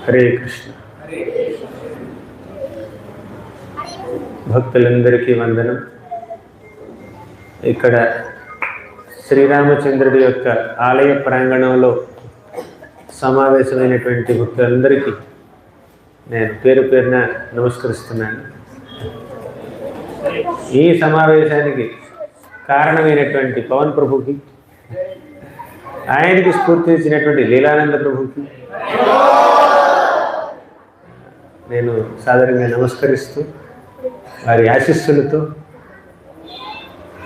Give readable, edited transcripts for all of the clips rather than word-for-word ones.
హరే కృష్ణ. భక్తులందరికీ వందనం. ఇక్కడ శ్రీరామచంద్రుడి యొక్క ఆలయ ప్రాంగణంలో సమావేశమైనటువంటి భక్తులందరికీ నేను పేరు పేరున నమస్కరిస్తున్నాను. ఈ సమావేశానికి కారణమైనటువంటి పవన్ ప్రభుకి, ఆయనకి స్ఫూర్తి ఇచ్చినటువంటి లీలానంద ప్రభుకి నేను సాదరంగా నమస్కరిస్తూ వారి ఆశీస్సులతో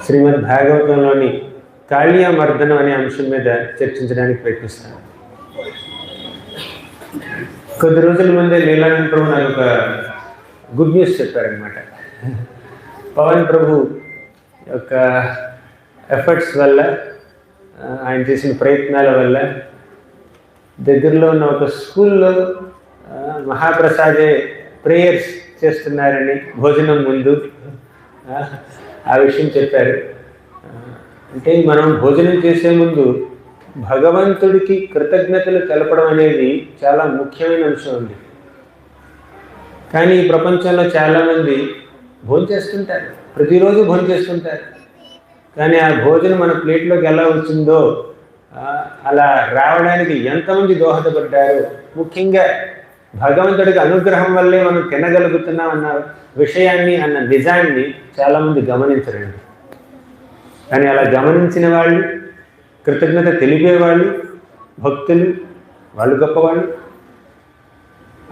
శ్రీమద్ భాగవతంలోని కాళీయమర్దనం అనే అంశం మీద చర్చించడానికి ప్రయత్నిస్తాను. కొద్ది రోజుల ముందే లీలానంద ప్రభు నాకు ఒక గుడ్ న్యూస్ చెప్పారనమాట. పవన్ ప్రభు యొక్క ఎఫర్ట్స్ వల్ల, ఆయన చేసిన ప్రయత్నాల వల్ల దగ్గరలో ఉన్న ఒక స్కూల్లో మహాప్రసాదే ప్రేయర్స్ చేస్తున్నారని భోజనం ముందు ఆ విషయం చెప్పారు. అంటే మనం భోజనం చేసే ముందు భగవంతుడికి కృతజ్ఞతలు తెలపడం అనేది చాలా ముఖ్యమైన అంశం ఉంది. కానీ ఈ ప్రపంచంలో చాలామంది భోంచేస్తుంటారు, ప్రతిరోజు భోంచేస్తుంటారు. కానీ ఆ భోజనం మన ప్లేట్లోకి ఎలా వచ్చిందో, అలా రావడానికి ఎంతమంది దోహదపడ్డారు, ముఖ్యంగా భగవంతుడికి అనుగ్రహం వల్లే మనం తినగలుగుతున్నాం అన్న విషయాన్ని, అన్న నిజాన్ని చాలామంది గమనించరండి. కానీ అలా గమనించిన వాళ్ళు, కృతజ్ఞత తెలిపేవాళ్ళు, భక్తులు, వాళ్ళు గొప్పవాళ్ళు.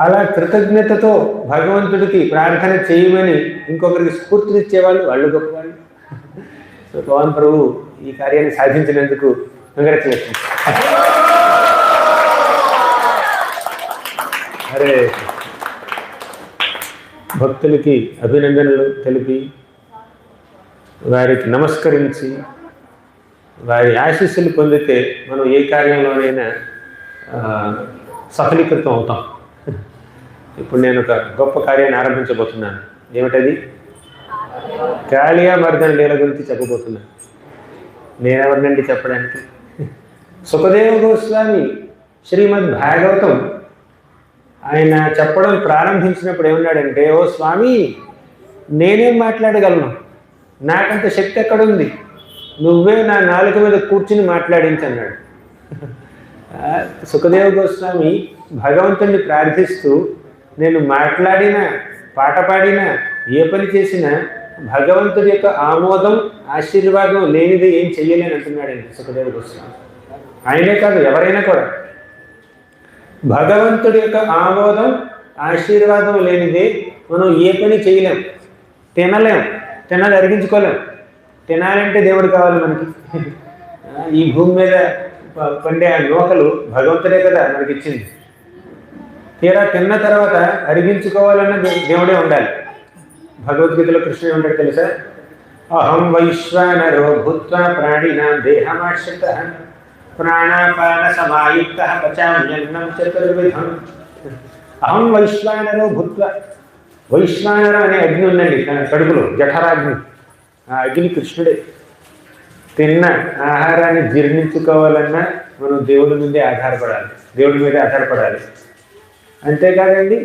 అలా కృతజ్ఞతతో భగవంతుడికి ప్రార్థన చేయమని ఇంకొకరికి స్ఫూర్తినిచ్చేవాళ్ళు, వాళ్ళు గొప్పవాళ్ళు. సో పవన్ ప్రభు ఈ కార్యాన్ని సాధించినందుకు కంగ్రాచులేషన్స్. అరే, భక్తులకి అభినందనలు తెలిపి, వారికి నమస్కరించి, వారి ఆశీస్సులు పొందితే మనం ఏ కార్యంలోనైనా సఫలీకృతం అవుతాం. ఇప్పుడు నేను ఒక గొప్ప కార్యాన్ని ఆరంభించబోతున్నాను. ఏమిటది? కాళీయమర్దన లీల గురించి చెప్పబోతున్నాను. నేనెవరినండి చెప్పడానికి? సుఖదేవ గోస్వామి శ్రీమద్ భాగవతం ఆయన చెప్పడం ప్రారంభించినప్పుడు ఏమన్నాడంటే, ఓ స్వామి, నేనేం మాట్లాడగలను, నాకంత శక్తి ఎక్కడుంది, నువ్వే నా నాలుక మీద కూర్చుని మాట్లాడించన్నాడు. సుఖదేవ గోస్వామి భగవంతుడిని ప్రార్థిస్తూ, నేను మాట్లాడినా, పాట పాడినా, ఏ పని చేసినా భగవంతుడి యొక్క ఆమోదం, ఆశీర్వాదం లేనిది ఏం చెయ్యలేని అంటున్నాడండి సుఖదేవ గోస్వామి. ఆయనే కాదు, ఎవరైనా కూడా భగవంతుడి యొక్క ఆమోదం, ఆశీర్వాదం లేనిదే మనం ఏ పని చేయలేం, తినలేం, తినాలి అరిగించుకోలేం. తినాలంటే దేవుడు కావాలి మనకి. ఈ భూమి మీద పండే ఆ నూకలు భగవంతుడే కదా మనకి ఇచ్చింది. తీరా తిన్న తర్వాత అరిగించుకోవాలన్న దేవుడే ఉండాలి. భగవద్గీతలో కృష్ణుడు ఉంటాడు తెలుసా? అహం వైశ్వానరో భూత్వా ప్రాణినాం దేహమాశ్రితః ప్రాణాపాన సమాయుక్తః పచామ్యన్నం చతుర్విధం. అహం వైశ్వానరో భూత్వా. వైశ్వానరం అనే అగ్ని ఉందండి కడుపులో, జఠరాగ్ని. ఆ అగ్ని కృష్ణుడే. తిన్న ఆహారాన్ని జీర్ణించుకోవాలన్నా మనం దేవుడి మీదే ఆధారపడాలి, దేవుడి మీదే ఆధారపడాలి. అంతేకాదండి,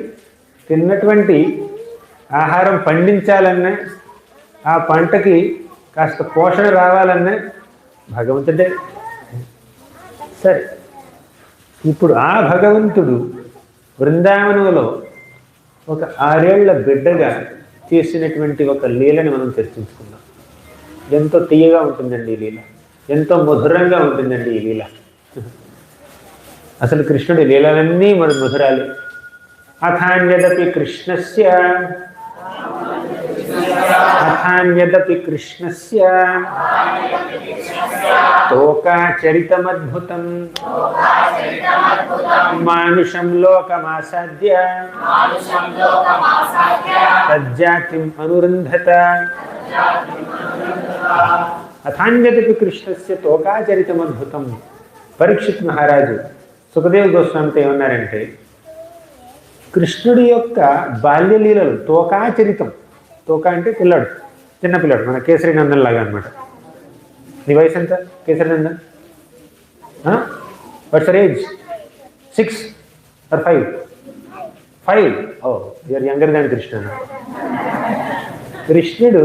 తిన్నటువంటి ఆహారం పండించాలన్నా, ఆ పంటకి కాస్త పోషణ రావాలన్నా భగవంతుడే. సరే, ఇప్పుడు ఆ భగవంతుడు బృందావనంలో ఒక 6 ఏళ్ల బిడ్డగా చేసినటువంటి ఒక లీలని మనం చర్చించుకుందాం. ఎంతో తీయగా ఉంటుందండి ఈ లీల, ఎంతో మధురంగా ఉంటుందండి ఈ లీల. అసలు కృష్ణుడి లీలలన్నీ మన మధురాలే. అథాన్యదపి కృష్ణస్య తోకాచరితమద్భుతం మానుషం లోకమాసాద్య తజ్జాతిం అనురుంధత. అథాన్యదపి కృష్ణస్య తోకాచరితమద్భుతం. పరీక్షిత్ మహారాజు సుఖదేవ గోస్వామితో ఏమన్నారంటే, కృష్ణుడి యొక్క బాల్యలీలలు తోకాచరితం. తోక అంటే పిల్లాడు, చిన్న పిల్లాడు, మన కేసరి నందన్ లాగా అనమాట. నీ వయసు ఎంత Kesari Nandan? What's your age? 6 or 5? 5. Oh you're younger than Krishna. కృష్ణుడు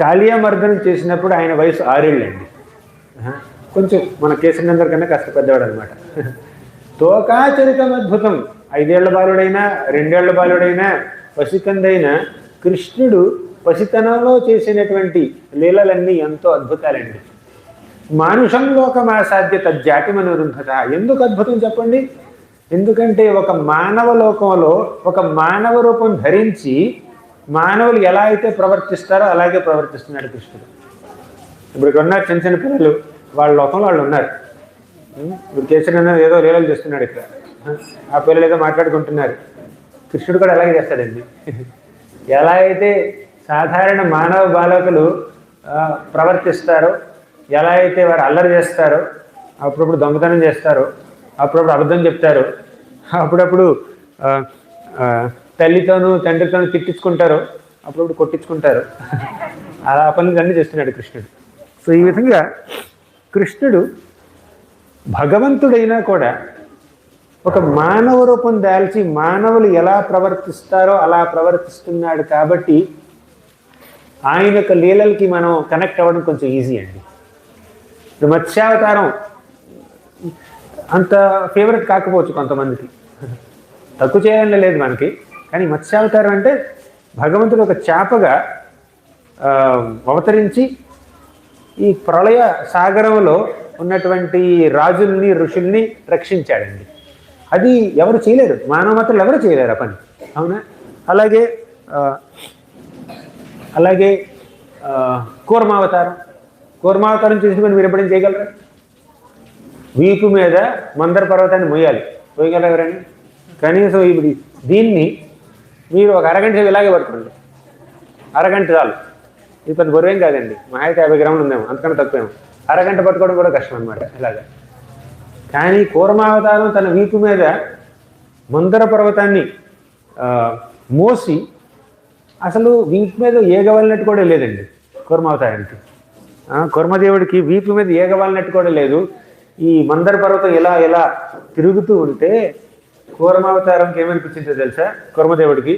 కాళీయమర్దనం చేసినప్పుడు ఆయన వయసు 6 ఏళ్ళండి. కొంచెం మన కేశనందరి కన్నా కాస్త పెద్దవాడు అనమాట. తోకాచరితం అద్భుతం. 5 ఏళ్ల బాలుడైనా 2 ఏళ్ల బాలుడైనా పసికందైనా కృష్ణుడు పసితనంలో చేసినటువంటి లీలలన్నీ ఎంతో అద్భుతాలండి. మానుషం లోకమాసాధ్య తజ్జాతి మనోరుంధత. ఎందుకు అద్భుతం చెప్పండి? ఎందుకంటే ఒక మానవ లోకంలో ఒక మానవ రూపం ధరించి మానవులు ఎలా అయితే ప్రవర్తిస్తారో అలాగే ప్రవర్తిస్తున్నాడు కృష్ణుడు. ఇప్పుడు ఇక్కడ ఉన్నారు చిన్న చిన్న పిల్లలు, వాళ్ళ లోకంలో వాళ్ళు ఉన్నారు. ఇప్పుడు కేసీఆర్ ఏదో లీలలు చేస్తున్నాడు ఇక్కడ, ఆ పిల్లలు ఏదో మాట్లాడుకుంటున్నారు. కృష్ణుడు కూడా అలాగే చేస్తాడండి. ఎలా అయితే సాధారణ మానవ బాలకులు ప్రవర్తిస్తారో, ఎలా అయితే వారు అల్లరి చేస్తారో, అప్పుడప్పుడు దొంగతనం చేస్తారో, అప్పుడప్పుడు అబద్ధం చెప్తారు, అప్పుడప్పుడు తల్లితోనూ తండ్రితోనూ తిట్టించుకుంటారు, అప్పుడప్పుడు కొట్టించుకుంటారు, అలా పనులు అన్నీ చేస్తున్నాడు కృష్ణుడు. సో ఈ విధంగా కృష్ణుడు భగవంతుడైనా కూడా ఒక మానవ రూపం దాల్చి మానవులు ఎలా ప్రవర్తిస్తారో అలా ప్రవర్తిస్తున్నాడు. కాబట్టి ఆయన యొక్క లీలలకి మనం కనెక్ట్ అవ్వడం కొంచెం ఈజీ అండి. మత్స్యావతారం అంత ఫేవరెట్ కాకపోవచ్చు కొంతమందికి, తక్కువ చేయాలని లేదు మనకి. కానీ మత్స్యావతారం అంటే భగవంతుడు ఒక చేపగా అవతరించి ఈ ప్రళయ సాగరంలో ఉన్నటువంటి రాజుల్ని ఋషుల్ని రక్షించాడండి. అది ఎవరు చేయలేరు, మానవతలు ఎవరు చేయలేరు ఆ పని, అవునా? అలాగే అలాగే కూర్మావతారం చేసిన పని మీరు ఎప్పుడైనా చేయగలరా? వీపు మీద మందర పర్వతాన్ని మోయగలరా ఎవరైనా? కనీసం ఇప్పుడు దీన్ని మీరు ఒక అరగంట ఇలాగే పట్టుకోండి, అరగంట చాలు. ఇది పెద్ద బరువేం కాదండి, మహా అయితే 50 గ్రాములు ఉందేమో, అంతకన్నా తక్కువేమో. అరగంట పట్టుకోవడం కూడా కష్టం అనమాట ఇలాగా. కానీ కూర్మావతారం తన వీపు మీద మందర పర్వతాన్ని మోసి అసలు వీపు మీద ఏగవలనట్టు కూడా లేదండి కూర్మావతారానికి. కూర్మదేవుడికి వీపు మీద ఏగవలనట్టు కూడా లేదు. ఈ మందర పర్వతం ఇలా తిరుగుతూ ఉంటే కూర్మావతారంకి ఏమనిపించిందో తెలుసా? కూర్మదేవుడికి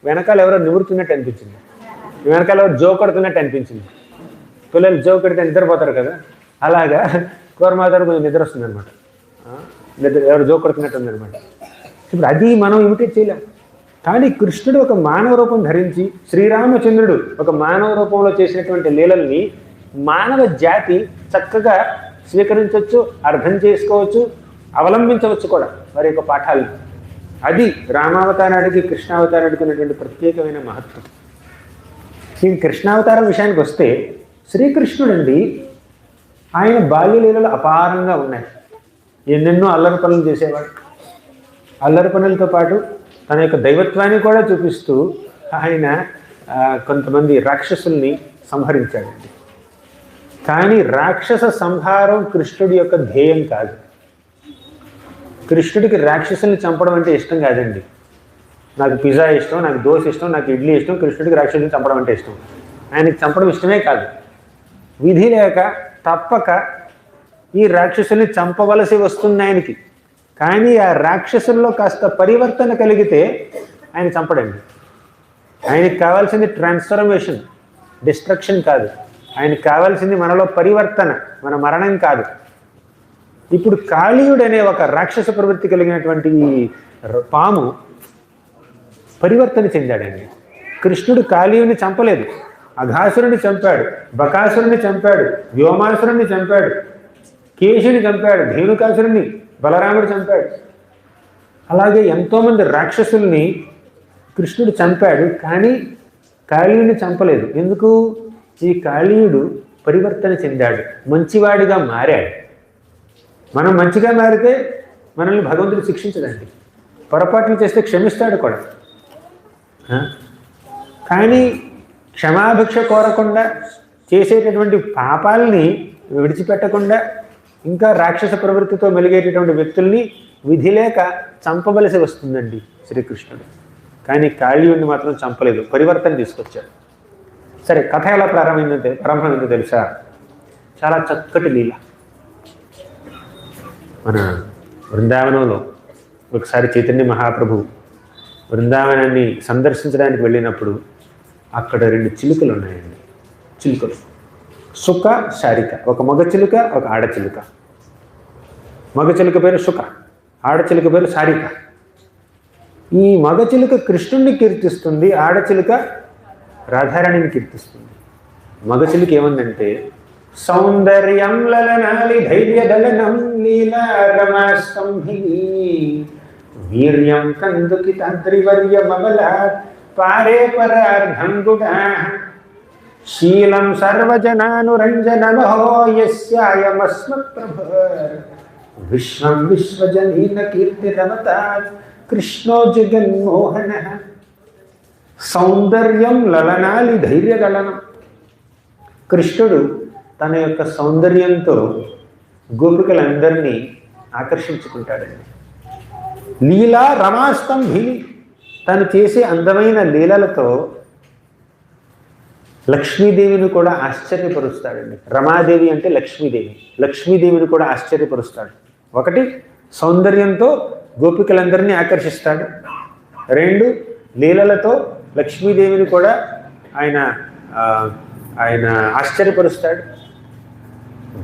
వెనకాల ఎవరో నివృత్తున్నట్టు అనిపించింది, వెనకాల ఎవరు జో కొడుతున్నట్టు అనిపించింది. పిల్లలు జో కొడితే నిద్రపోతారు కదా, అలాగా కూర్మావతారం కొంచెం నిద్ర వస్తుంది అనమాట, ఎవరు జో కొడుతున్నట్టు ఉందనమాట. ఇప్పుడు అది మనం ఇమిటేట్ చేయలేం. కానీ కృష్ణుడు ఒక మానవ రూపం ధరించి, శ్రీరామచంద్రుడు ఒక మానవ రూపంలో చేసినటువంటి లీలల్ని మానవ జాతి చక్కగా స్వీకరించవచ్చు, అర్థం చేసుకోవచ్చు, అవలంబించవచ్చు కూడా వారి యొక్క పాఠాలను. అది రామావతారానికి కృష్ణావతారానికి ఉన్నటువంటి ప్రత్యేకమైన మహత్వం. ఈ కృష్ణావతారం విషయానికి వస్తే శ్రీకృష్ణుడండి, ఆయన బాల్యలీలలు అపారంగా ఉన్నాయి. ఎన్నెన్నో అల్లరి పనులు చేసేవాడు. అల్లరి పనులతో పాటు తన యొక్క దైవత్వాన్ని కూడా చూపిస్తూ ఆయన కొంతమంది రాక్షసుల్ని సంహరించాడండి. కానీ రాక్షస సంహారం కృష్ణుడి యొక్క ధ్యేయం కాదు. కృష్ణుడికి రాక్షసుల్ని చంపడం అంటే ఇష్టం కాదండి. నాకు పిజ్జా ఇష్టం, నాకు దోశ ఇష్టం, నాకు ఇడ్లీ ఇష్టం, కృష్ణుడికి రాక్షసుల్ని చంపడం అంటే ఇష్టం. ఆయనకి చంపడం ఇష్టమే కాదు, విధి లేక తప్పక ఈ రాక్షసుల్ని చంపవలసి వస్తుంది ఆయనకి. కానీ ఆ రాక్షసుల్లో కాస్త పరివర్తన కలిగితే ఆయన చంపడండి. ఆయనకి కావాల్సింది ట్రాన్స్ఫర్మేషన్, డిస్ట్రక్షన్ కాదు. ఆయనకి కావాల్సింది మనలో పరివర్తన, మన మరణం కాదు. ఇప్పుడు కాళీయుడు అనే ఒక రాక్షస ప్రవృత్తి కలిగినటువంటి పాము పరివర్తన చెందాడండి. కృష్ణుడు కాళీయుని చంపలేదు, అఘాసురుని చంపాడు, బకాసురుని చంపాడు, వ్యోమాసురుని చంపాడు, కేశుని చంపాడు, ధేనుకాసురుని బలరాముడు చంపాడు. అలాగే ఎంతోమంది రాక్షసుల్ని కృష్ణుడు చంపాడు. కానీ కాళీయుని చంపలేదు. ఎందుకు? ఈ కాళీయుడు పరివర్తన చెందాడు, మంచివాడిగా మారాడు. మనం మంచిగా మారితే మనల్ని భగవంతుడు శిక్షించడండి, పొరపాట్లు చేస్తే క్షమిస్తాడు కూడా. కానీ క్షమాభిక్ష కోరకుండా చేసేటటువంటి పాపాలని విడిచిపెట్టకుండా ఇంకా రాక్షస ప్రవృత్తితో మెలిగేటటువంటి వ్యక్తుల్ని విధి లేక చంపవలసి వస్తుందండి శ్రీకృష్ణుడు. కానీ కాళీయుడిని మాత్రం చంపలేదు, పరివర్తన తీసుకొచ్చాడు. సరే, కథ ఎలా ప్రారంభమైందో తెలుసా? చాలా చక్కటి లీల. మన బృందావనంలో ఒకసారి చైతన్య మహాప్రభు బృందావనాన్ని సందర్శించడానికి వెళ్ళినప్పుడు అక్కడ 2 చిలుకలు ఉన్నాయండి. చిలుకలు సుఖ శారిక, ఒక మగ చిలుక ఒక ఆడచిలుక. మగ చిలుక పేరు సుఖ, ఆడచిలుక పేరు శారిక. ఈ మగ చిలుక కృష్ణుణ్ణి కీర్తిస్తుంది, ఆడచిలుక రాధారాణిని కీర్తిస్తుంది. మగ చిలుక ఏముందంటే సౌందర్యం లలనాలి ధైర్య దళనం లీలా రమాస్తంభి వీర్యం కందుకి తాంత్రివర్య మమలాత్ పారే పరార్ధం గుణా శీలం సర్వజనానురంజనమహో యస్యాయమస్మత్ప్రభర్ విశ్వం విశ్వజనీన కీర్తిరమతాత్ కృష్ణో జగన్మోహన. సౌందర్యం లలనాలి ధైర్య దళనం. కృష్ణుడు తన యొక్క సౌందర్యంతో గోపికలందరినీ ఆకర్షించుకుంటాడండి. లీలా రమాస్తంభి, తను చేసే అందమైన లీలలతో లక్ష్మీదేవిని కూడా ఆశ్చర్యపరుస్తాడండి. రమాదేవి అంటే లక్ష్మీదేవి, లక్ష్మీదేవిని కూడా ఆశ్చర్యపరుస్తాడు. ఒకటి సౌందర్యంతో గోపికలందరినీ ఆకర్షిస్తాడు, 2 లీలలతో లక్ష్మీదేవిని కూడా ఆయన ఆశ్చర్యపరుస్తాడు.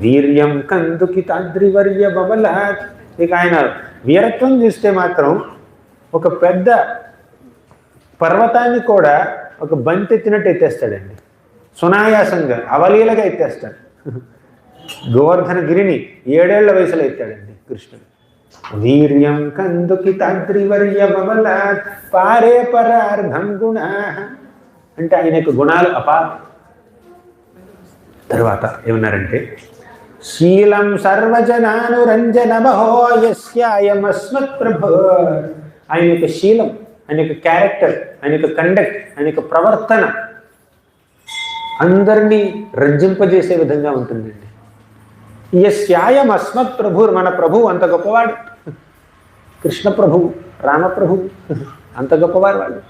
వీర్యం కందుకి తాద్రివర్య బబలాత్. ఇక ఆయన వీరత్వం చూస్తే మాత్రం ఒక పెద్ద పర్వతాన్ని కూడా ఒక బంతి ఎత్తినట్టు ఎత్తేస్తాడండి. సునాయాసంగా అవలీలగా ఎత్తేస్తాడు. గోవర్ధన గిరిని 7 ఏళ్ల వయసులో ఎత్తాడండి కృష్ణుడు. వీర్యం కందుకి తాద్రివర్య బబలాత్ పారే పరార్ధం గుణా అంటే ఆయన యొక్క గుణాలు అపారం. తర్వాత ఏమన్నారంటే శీలం సర్వజనానురంజనమహో యస్యాయమస్మత్ప్రభో. ఆయన యొక్క శీలం, ఆయన యొక్క క్యారెక్టర్, ఆయన యొక్క కండక్ట్, ఆయన యొక్క ప్రవర్తన అందరినీ రంజింపజేసే విధంగా ఉంటుందండి. యస్యాయమస్మత్ ప్రభు, మన ప్రభువు అంత గొప్పవాడు. కృష్ణ ప్రభువు, రామప్రభువు అంత గొప్పవారు వాళ్ళు.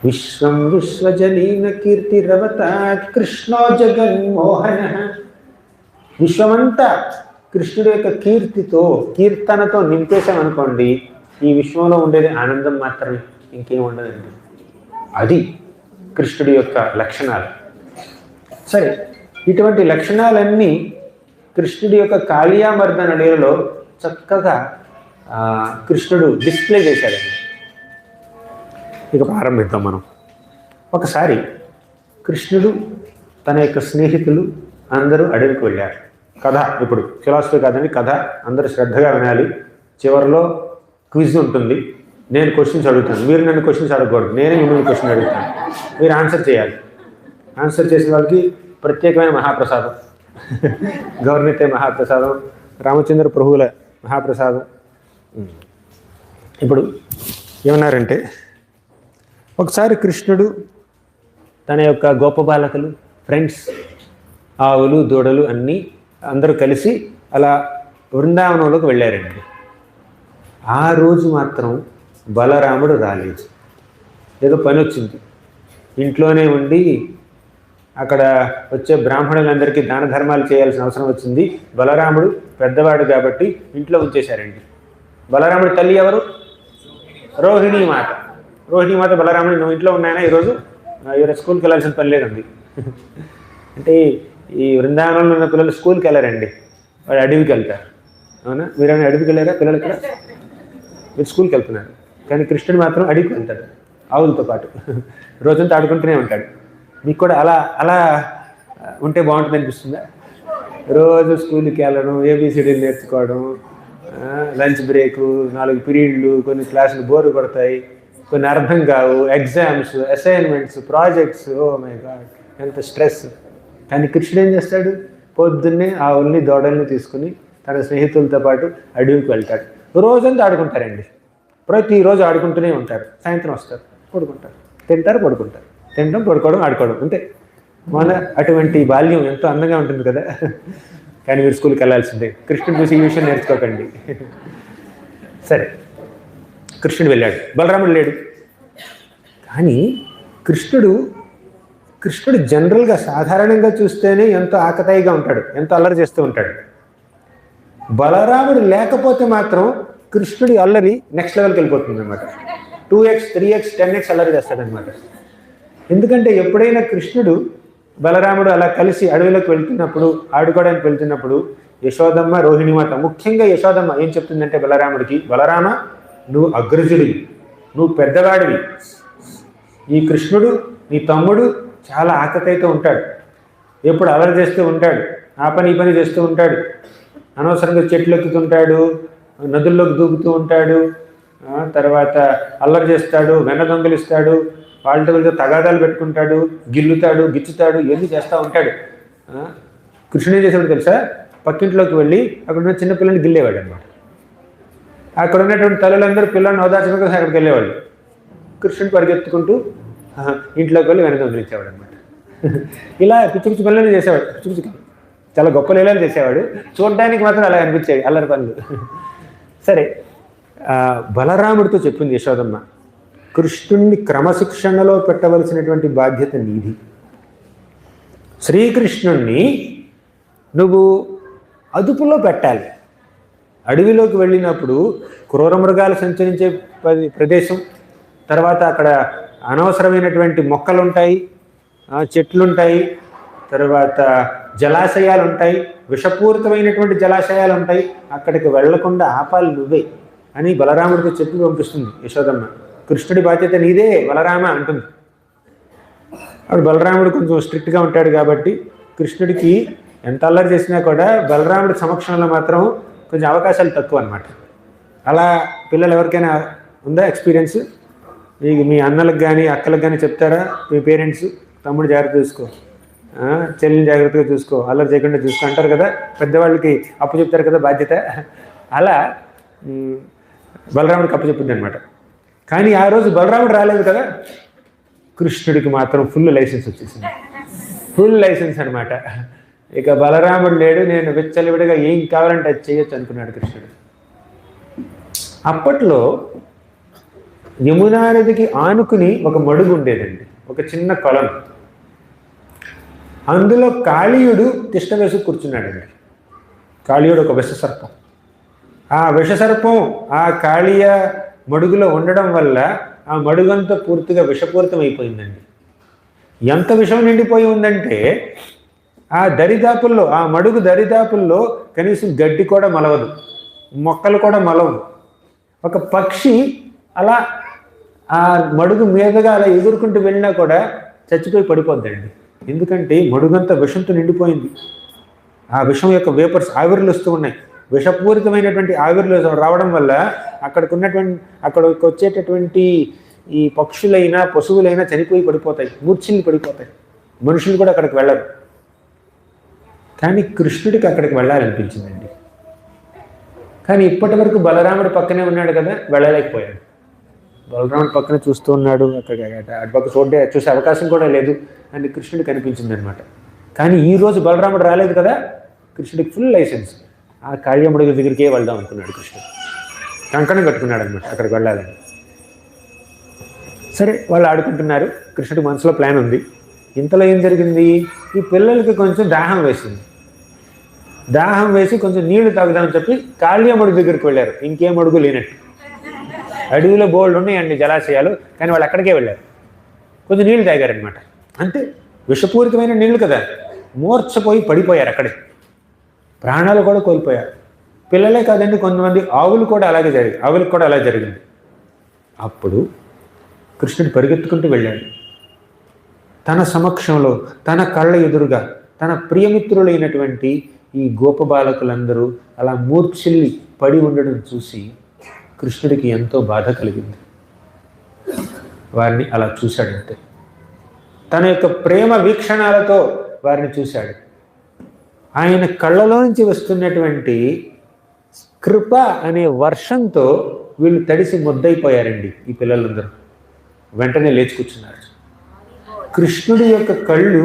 విశ్వం విశ్వజనీన కీర్తిరవతాత్ కృష్ణో జగన్మోహన. విశ్వమంతా కృష్ణుడి యొక్క కీర్తనతో నింపేశామనుకోండి, ఈ విశ్వంలో ఉండేది ఆనందం మాత్రమే, ఇంకేం ఉండదండి. అది కృష్ణుడి యొక్క లక్షణాలు. సరే, ఇటువంటి లక్షణాలన్నీ కృష్ణుడి యొక్క కాళియామర్దన లీలలో చక్కగా కృష్ణుడు డిస్ప్లే చేశాడండి. ఇక ప్రారంభిద్దాం మనం. ఒకసారి కృష్ణుడు తన యొక్క స్నేహితులు అందరూ అడవికి వెళ్ళారు. కథ ఇప్పుడు ఫిలాసఫీ కాదని కథ అందరూ శ్రద్ధగా వినాలి. చివరిలో క్విజ్ ఉంటుంది. నేను క్వశ్చన్స్ అడుగుతాను, మీరు నన్ను క్వశ్చన్స్ అడగకూడదు, నేనే మిమ్మల్ని క్వశ్చన్ అడుగుతాను, మీరు ఆన్సర్ చేయాలి. ఆన్సర్ చేసే వాళ్ళకి ప్రత్యేకమైన మహాప్రసాదం, గౌరవనీయ మహాప్రసాదం, రామచంద్ర ప్రభువుల మహాప్రసాదం. ఇప్పుడు ఏమన్నారంటే, ఒకసారి కృష్ణుడు తన యొక్క గోప బాలకులు, ఫ్రెండ్స్, ఆవులు దూడలు అన్నీ అందరూ కలిసి అలా బృందావనంలోకి వెళ్ళారండి. ఆ రోజు మాత్రం బలరాముడు రాలేదు. ఏదో పని వచ్చింది, ఇంట్లోనే ఉండి అక్కడ వచ్చే బ్రాహ్మణులందరికీ దాన ధర్మాలు చేయాల్సిన అవసరం వచ్చింది. బలరాముడు పెద్దవాడు కాబట్టి ఇంట్లో ఉంచేశారండి. బలరాముడి తల్లి ఎవరు? రోహిణీ మాత. రోహిణీ మాత బలరాముడు, నువ్వు ఇంట్లో ఉన్నాయనా ఈరోజు స్కూల్కి వెళ్ళాల్సిన పని లేదండి. అంటే ఈ బృందావనంలో ఉన్న పిల్లలు స్కూల్కి వెళ్ళారండి, వాడు అడవికి వెళ్తారు. అవునా? మీరేమైనా అడవికి వెళ్ళారా పిల్లలు? ఇక్కడ మీరు స్కూల్కి వెళ్తున్నారు, కానీ కృష్ణుడు మాత్రం అడవికి వెళ్తాడు ఆవులతో పాటు, రోజంతా ఆడుకుంటూనే ఉంటాడు. మీకు కూడా అలా అలా ఉంటే బాగుంటుంది అనిపిస్తుందా? రోజు స్కూల్కి వెళ్ళడం, ఏబిసిడీలు నేర్చుకోవడం, లంచ్ బ్రేకు, 4 పీరియడ్లు, కొన్ని క్లాసులు బోరు కొడతాయి, కొన్ని అర్థం కావు, exams, assignments, projects, oh my god ఎంత స్ట్రెస్. కానీ కృష్ణుడు ఏం చేస్తాడు? పొద్దున్నే ఆవుల్ని దూడల్ని తీసుకుని తన స్నేహితులతో పాటు అడవికి వెళ్తాడు. రోజంతా ఆడుకుంటారండి, ప్రతిరోజు ఆడుకుంటూనే ఉంటారు. సాయంత్రం వస్తారు, పడుకుంటారు, తింటారు, పడుకుంటారు, తినడం, పడుకోవడం, ఆడుకోవడం, అంతే. మన అటువంటి బాల్యం ఎంతో అందంగా ఉంటుంది కదా. కానీ మీరు స్కూల్కి వెళ్ళాల్సిందే. కృష్ణుడు చూసి ఈ విషయం నేర్చుకోకండి. సరే, కృష్ణుడు వెళ్ళాడు, బలరాముడు లేడు. కానీ కృష్ణుడు జనరల్గా సాధారణంగా చూస్తేనే ఎంతో ఆకతాయిగా ఉంటాడు, ఎంతో అల్లరి చేస్తూ ఉంటాడు. బలరాముడు లేకపోతే మాత్రం కృష్ణుడి అల్లరి నెక్స్ట్ లెవెల్కి వెళ్ళిపోతుంది అనమాట. 2x 3x 10x అల్లరి చేస్తాడనమాట. ఎందుకంటే ఎప్పుడైనా కృష్ణుడు బలరాముడు అలా కలిసి అడవిలోకి వెళ్తున్నప్పుడు, ఆడుకోవడానికి వెళ్తున్నప్పుడు యశోదమ్మ రోహిణి మాత, ముఖ్యంగా యశోదమ్మ ఏం చెప్తుందంటే బలరాముడికి, బలరామ నువ్వు అగ్రజుడివి, నువ్వు పెద్దవాడివి, ఈ కృష్ణుడు నీ తమ్ముడు చాలా ఆకతాయితో ఉంటాడు, ఎప్పుడు అలరి చేస్తూ ఉంటాడు, ఆ పని ఈ పని చేస్తూ ఉంటాడు, అనవసరంగా చెట్లు ఎక్కుతుంటాడు, నదుల్లోకి దూకుతూ ఉంటాడు, తర్వాత అల్లరి చేస్తాడు, వెన్న దొంగలిస్తాడు, వాళ్ళతో వీళ్ళతో తగాదాలు పెట్టుకుంటాడు, గిల్లుతాడు, గిచ్చుతాడు, ఇవన్నీ చేస్తూ ఉంటాడు. కృష్ణుడు ఏం చేసేవాడు తెలుసా, పక్కింట్లోకి వెళ్ళి అక్కడ ఉన్న చిన్న పిల్లల్ని గిల్లేవాడు అనమాట. అక్కడ ఉన్నటువంటి తల్లులందరూ పిల్లల్ని ఓదార్చడం కోసం అక్కడికి వెళ్ళేవాళ్ళు. కృష్ణుడు పరిగెత్తుకుంటూ ఇంట్లోకి వెళ్ళి వెనక దొంగిలించేవాడు అనమాట. ఇలా పిచ్చి పిచ్చి పనులను చేసేవాడు, పిచ్చి పిచ్చి చాలా గొప్ప లీలలు చేసేవాడు. చూడడానికి మాత్రం అలా అనిపించేవి అల్లరి పనులు. సరే, బలరాముడితో చెప్పింది యశోదమ్మ, కృష్ణుణ్ణి క్రమశిక్షణలో పెట్టవలసినటువంటి బాధ్యత నీది. శ్రీకృష్ణుణ్ణి నువ్వు అదుపులో పెట్టాలి. అడవిలోకి వెళ్ళినప్పుడు క్రూర మృగాలు సంచరించే ప్రదేశం, తర్వాత అక్కడ అనవసరమైనటువంటి మొక్కలు ఉంటాయి, చెట్లుంటాయి, తర్వాత జలాశయాలు ఉంటాయి, విషపూరితమైనటువంటి జలాశయాలు ఉంటాయి, అక్కడికి వెళ్లకుండా ఆపాలి నువ్వే అని బలరాముడితో చెప్పి పంపిస్తుంది యశోదమ్మ. కృష్ణుడి బాధ్యత నీదే బలరామ అంటుంది. అప్పుడు బలరాముడు కొంచెం స్ట్రిక్ట్గా ఉంటాడు కాబట్టి కృష్ణుడికి ఎంత అల్లరి చేసినా కూడా బలరాముడి సమక్షంలో మాత్రం కొంచెం అవకాశాలు తక్కువ అనమాట. అలా పిల్లలు ఎవరికైనా ఉందా ఎక్స్పీరియన్స్? మీ అన్నలకు కానీ అక్కలకు కానీ చెప్తారా మీ పేరెంట్స్, తమ్ముడు జాగ్రత్త చూసుకో, చెల్లిని జాగ్రత్తగా చూసుకో, అల్లరి చేయకుండా చూసుకో అంటారు కదా, పెద్దవాళ్ళకి అప్పు చెప్తారు కదా బాధ్యత. అలా బలరాముడికి అప్పు చెప్పింది అనమాట. కానీ ఆ రోజు బలరాముడు రాలేదు కదా, కృష్ణుడికి మాత్రం ఫుల్ లైసెన్స్ వచ్చేసింది. ఫుల్ లైసెన్స్ అనమాట. ఇక బలరాముడు లేడు, నేను విచ్చలవిడిగా ఏం కావాలంటే అది చేయొచ్చు అనుకున్నాడు కృష్ణుడు. అప్పట్లో యమునా నదికి ఆనుకుని ఒక మడుగు ఉండేదండి, ఒక చిన్న కొలం. అందులో కాళీయుడు తిష్ట వేసి కూర్చున్నాడండి. కాళీయుడు ఒక విషసర్పం. ఆ విషసర్పం ఆ కాళీయ మడుగులో ఉండడం వల్ల ఆ మడుగంతా పూర్తిగా విషపూరితం అయిపోయిందండి. ఎంత విషం నిండిపోయి ఉందంటే ఆ దరిదాపుల్లో, ఆ మడుగు దరిదాపుల్లో కనీసం గడ్డి కూడా మలవదు, మొక్కలు కూడా మలవదు. ఒక పక్షి అలా ఆ మడుగు మీదుగా అలా ఎగురుకుంటూ వెళ్ళినా కూడా చచ్చిపోయి పడిపోద్దండి. ఎందుకంటే మడుగంతా విషంతో నిండిపోయింది. ఆ విషం యొక్క వేపర్స్ ఆవిర్లు వస్తూ ఉన్నాయి. విషపూరితమైనటువంటి ఆవిర్లు రావడం వల్ల అక్కడికి వచ్చేటటువంటి ఈ పక్షులైనా పశువులైనా చనిపోయి పడిపోతాయి, మూర్ఛిల్ని పడిపోతాయి. మనుషులు కూడా అక్కడికి వెళ్ళరు. కానీ కృష్ణుడికి అక్కడికి వెళ్ళాలనిపించిందండి. కానీ ఇప్పటి వరకు బలరాముడు పక్కనే ఉన్నాడు కదా, వెళ్ళలేకపోయాడు. బలరాముడు పక్కన చూస్తూ ఉన్నాడు, అటుపక్క చూసే అవకాశం కూడా లేదు అని కృష్ణుడికి అనిపించింది అనమాట. కానీ ఈరోజు బలరాముడు రాలేదు కదా, కృష్ణుడికి ఫుల్ లైసెన్స్. ఆ కాళీయముడి దగ్గరికే వెళ్దాం అనుకున్నాడు కృష్ణుడు. కంకణం కట్టుకున్నాడు అనమాట అక్కడికి వెళ్ళాలని. సరే, వాళ్ళు ఆడుకుంటున్నారు. కృష్ణుడి మనసులో ప్లాన్ ఉంది. ఇంతలో ఏం జరిగింది, ఈ పిల్లలకి కొంచెం దాహం వేసింది. దాహం వేసి కొంచెం నీళ్లు తాగుదామని చెప్పి కాళీయముడి దగ్గరికి వెళ్ళారు. ఇంకేం అడుగు లేనట్టు. అడవిలో బోల్డ్ ఉన్నాయండి జలాశయాలు, కానీ వాళ్ళు అక్కడికే వెళ్ళారు. కొంచెం నీళ్లు తాగారనమాట. అంతే, విషపూరితమైన నీళ్లు కదా, మూర్ఛపోయి పడిపోయారు అక్కడే, ప్రాణాలు కూడా కోల్పోయారు. పిల్లలే కాదండి, కొంతమంది ఆవులకు కూడా అలా జరిగింది. అప్పుడు కృష్ణుడు పరిగెత్తుకుంటూ వెళ్ళాడు. తన సమక్షంలో, తన కళ్ళ ఎదురుగా తన ప్రియమిత్రులైనటువంటి ఈ గోపబాలకులందరూ అలా మూర్ఛిల్లి పడి ఉండడం చూసి కృష్ణుడికి ఎంతో బాధ కలిగింది. వారిని అలా చూశాడంటే తన యొక్క ప్రేమ వీక్షణాలతో వారిని చూశాడు. ఆయన కళ్ళలో నుంచి వస్తున్నటువంటి కృప అనే వర్షంతో వీళ్ళు తడిసి ముద్దయిపోయారండి. ఈ పిల్లలందరూ వెంటనే లేచి కూర్చున్నారు. కృష్ణుడి యొక్క కళ్ళు,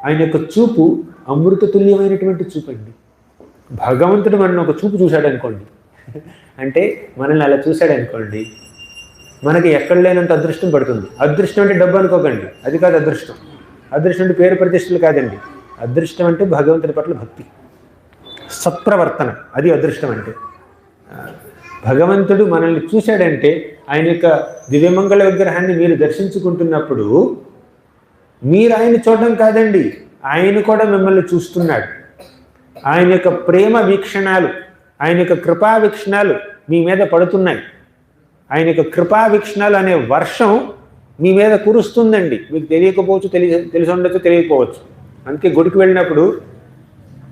ఆయన యొక్క చూపు అమృత తుల్యమైనటువంటి చూపు అండి. భగవంతుడు మనల్ని ఒక చూపు చూశాడు అనుకోండి, అంటే మనల్ని అలా చూశాడు అనుకోండి, మనకి ఎక్కడ లేనంత అదృష్టం పడుతుంది. అదృష్టం అంటే డబ్బు అనుకోకండి, అది కాదు అదృష్టం. అదృష్టం అంటే పేరు ప్రతిష్టలు కాదండి. అదృష్టం అంటే భగవంతుడి పట్ల భక్తి, సత్ప్రవర్తన, అది అదృష్టం అంటే. భగవంతుడు మనల్ని చూశాడంటే ఆయన యొక్క దివ్యమంగళ విగ్రహాన్ని మీరు దర్శించుకుంటున్నప్పుడు మీరు ఆయన చూడడం కాదండి, ఆయన కూడా మిమ్మల్ని చూస్తున్నాడు. ఆయన యొక్క ప్రేమ వీక్షణాలు, ఆయన యొక్క కృపా వీక్షణాలు మీ మీద పడుతున్నాయి. ఆయన యొక్క కృపా వీక్షణాలు అనే వర్షం మీ మీద కురుస్తుందండి. మీకు తెలియకపోవచ్చు, తెలిసి ఉండొచ్చు, తెలియకపోవచ్చు. అందుకే గుడికి వెళ్ళినప్పుడు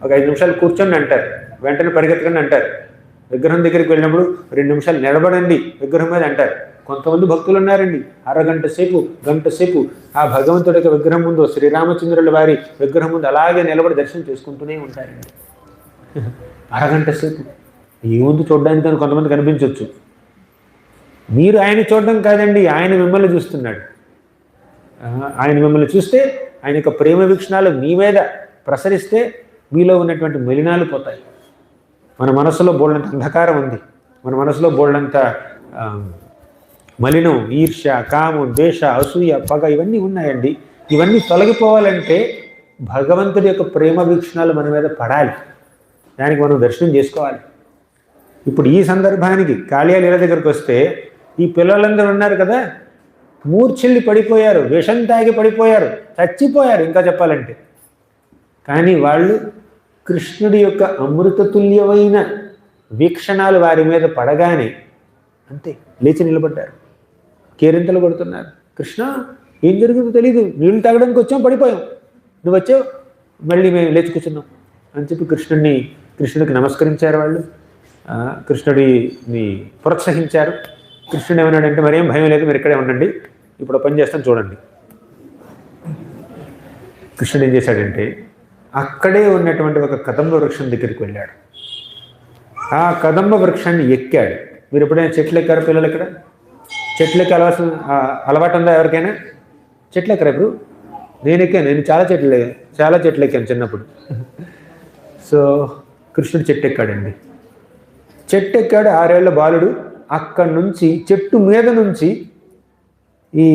ఒక 5 నిమిషాలు కూర్చొని అంటారు, వెంటనే పరిగెత్తకండి అంటారు. విగ్రహం దగ్గరికి వెళ్ళినప్పుడు 2 నిమిషాలు నిలబడండి విగ్రహం మీద అంటారు. కొంతమంది భక్తులు ఉన్నారండి, అరగంట సేపు, గంట సేపు ఆ భగవంతుడి యొక్క విగ్రహం ముందు, శ్రీరామచంద్రుల వారి విగ్రహం ముందు అలాగే నిలబడి దర్శనం చేసుకుంటూనే ఉంటారండి. అరగంట సేపు ఏముంది చూడడానికి అని కొంతమంది కనిపించవచ్చు. మీరు ఆయన చూడడం కాదండి, ఆయన మిమ్మల్ని చూస్తున్నాడు. ఆయన మిమ్మల్ని చూస్తే ఆయన యొక్క ప్రేమ వీక్షణాలు మీ మీద ప్రసరిస్తే మీలో ఉన్నటువంటి మలినాలు పోతాయి. మన మనసులో బోల్డంత అంధకారం ఉంది, మన మనసులో బోల్డంత మలినం, ఈర్ష్య, కామం, ద్వేష, అసూయ, పగ ఇవన్నీ ఉన్నాయండి. ఇవన్నీ తొలగిపోవాలంటే భగవంతుడి యొక్క ప్రేమ వీక్షణాలు మన మీద పడాలి. దానికి మనం దర్శనం చేసుకోవాలి. ఇప్పుడు ఈ సందర్భానికి కాళియా లీల దగ్గరికి వస్తే ఈ పిల్లలందరూ ఉన్నారు కదా, మూర్ఛిల్లి పడిపోయారు, విషం తాగి పడిపోయారు, చచ్చిపోయారు ఇంకా చెప్పాలంటే. కానీ వాళ్ళు కృష్ణుడి యొక్క అమృతతుల్యమైన వీక్షణాలు వారి మీద పడగానే అంతే లేచి నిలబడ్డారు, కేరింతలు కొడుతున్నారు. కృష్ణ ఏం జరుగుతుందో తెలీదు, నీళ్ళు తాగడానికి వచ్చాం, పడిపోయాం, నువ్వు వచ్చావు, మళ్ళీ మేము లేచి కూర్చున్నాం అని చెప్పి కృష్ణుడికి నమస్కరించారు. వాళ్ళు కృష్ణుడిని ప్రోత్సహించారు. కృష్ణుడు ఏమన్నాడంటే, మరేం భయం లేదు, మీరు ఇక్కడే ఉండండి, ఇప్పుడు పని చేస్తాను చూడండి. కృష్ణుడు ఏం చేశాడంటే అక్కడే ఉన్నటువంటి ఒక కదంబ వృక్షం దగ్గరికి వెళ్ళాడు. ఆ కదంబ వృక్షాన్ని ఎక్కాడు. మీరు ఎప్పుడైనా చెట్లు ఎక్కారు పిల్లలు? ఇక్కడ చెట్లు ఎక్కి అలవాటు ఉందా ఎవరికైనా? చెట్లు ఎక్కరా? ఇప్పుడు నేను ఎక్కాను, నేను చాలా చెట్లు ఎక్కాను చిన్నప్పుడు. సో కృష్ణుడు చెట్టు ఎక్కాడండి. చెట్టు ఎక్కాడు 6 ఏళ్ల బాలుడు. అక్కడి నుంచి చెట్టు మీద నుంచి ఈ